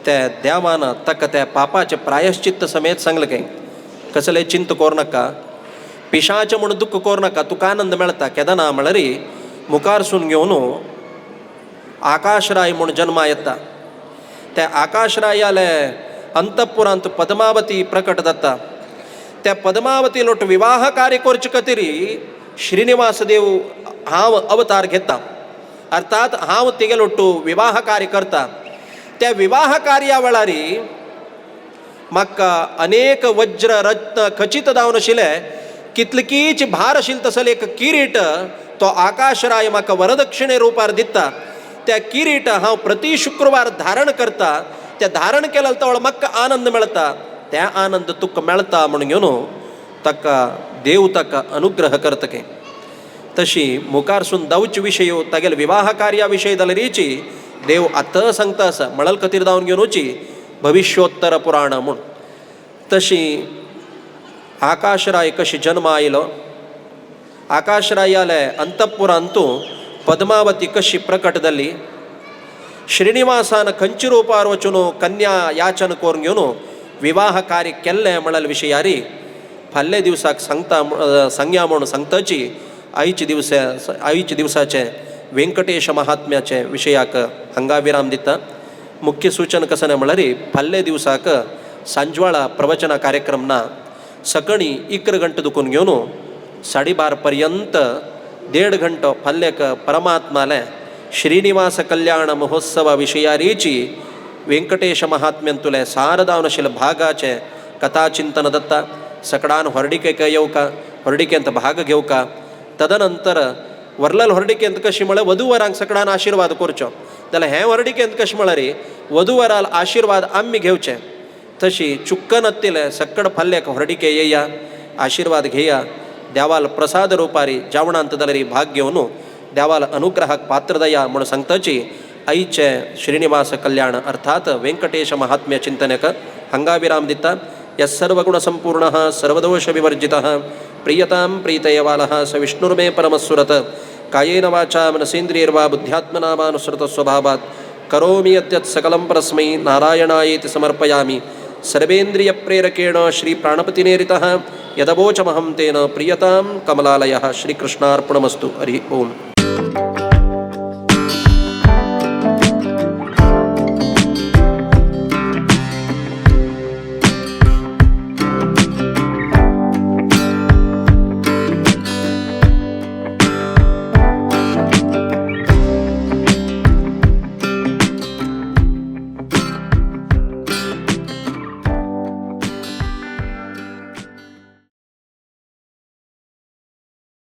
A: त्या देवान ताका त्या पापाचे प्रायश्चित्त समेत सांगलें काय कसले चिंत करूं नाका पिशाच म्हणून दुख्ख करूं नाका तुका आनंद मेळटा केदां म्हळ्यार मुखारसून घेवन आकाशराय म्हूण जन्मा येता त्या आकाशरायाले अंतपुरांत पद्मावती प्रकट जाता त्या पद्मावती लोट विवाह कार्य करचे खातीर श्रीनिवास देव हांव अवतार घेता अर्थात हांव तिगे लोटू विवाह कार्य करता त्या विवाह कार्या वेळार म्हाका अनेक वज्र रत्न खचित जावन आशिल्ले कितलीकीच भार आशिल्लो तसले एक किरीट तो आकाशराय म्हाका वरदक्षिणे रुपार दिता त्या किरीट हांव प्रति शुक्रवार धारण करता त्या धारण केलें तवळ म्हाका आनंद मेळटा त्या आनंद तुका मेळटा म्हणून घेवन ताका देव ताका अनुग्रह करता काय तशी मुखारसून जावचे विशय तागेले विवाह कार्या विशय जाल्यारीची देव आतां सांगता आसा म्हळ्यार खातीर जावन घेवन वची भविष्योत्तर पुराण म्हूण तशी आकाशराय कशी जन्म आयलो आकाशरायाले अंतपुरांतू पद्मावती कशी प्रकट जाली श्रीनिवासान खंयच्या रूपार वचून कन्या याचन करून घेवन विवाह कार्य केल्लें म्हळ्यार विशयारी फाल्ले दिवसाक सांगया म्हणून सांगताची आयचे दिवसाचे व्यंकटेश महात्म्याचे विशयाक हांगा विराम दिता मुख्य सूचन कसं नाही म्हळ्यार फाल्ले दिवसाक सांजवाळा प्रवचना कार्यक्रम ना सकळी 11 गंटे दुखून घेवन 12:30 पर्यंत 1.5 घंटो फाल्लेक परमात्माले श्रीनिवास कल्याण महोत्सवा विशयारीची व्यंकटेश महात्म्यन तुले सार जावन आशिल्ले भागाचे कथाचिंतन दत्ता सकडान ಹೊರಡಿಕೆಗೆ येवका ಹೊರಡಿಕೆಂತ भाग घेवका तदनंतर वर्लल ಹೊರಡಿಕೆಂತ कशी म्हळ्यार वधूवरांक सकडान आशीर्वाद करचो जाल्यार हे ಹೊರಡಿಕೆಂತ कशी म्हळ्यार वधूवराल आशीर्वाद आम्ही घेवचे तशी चुक्कन हत्तिले सक्कड फाल्लेक ಹೊರಡಿಕೆ येया आशीर्वाद घेया द्यावाल प्रसाद रूपारी जावणांतदलरी भाग्यवनु द्यावाल अनुग्रहक पात्रदया म्हणून सांगताची आईचे श्रीनिवास कल्याण अर्थात व्यंकटेश महात्म्य चिंतनक हंगाविराम दिता या सर्वगुण संपूर्ण सर्वदोष विवर्जित प्रियतां प्रीतयवालः स विष्णुर्मे परमस्सुरत कायेन वाचा मनसेन्द्रियर्वा बुद्ध्यात्मना वानुसृत स्वभावात् करोमि यद्यत् सकलं परस्मै नारायणायेति समर्पयामि सर्वेन्द्रिय प्रेरकेण श्री प्राणपतिनेरितः यदवोचमहं तेन प्रियतां कमलालयः श्रीकृष्णार्पणमस्तु हरि ओम।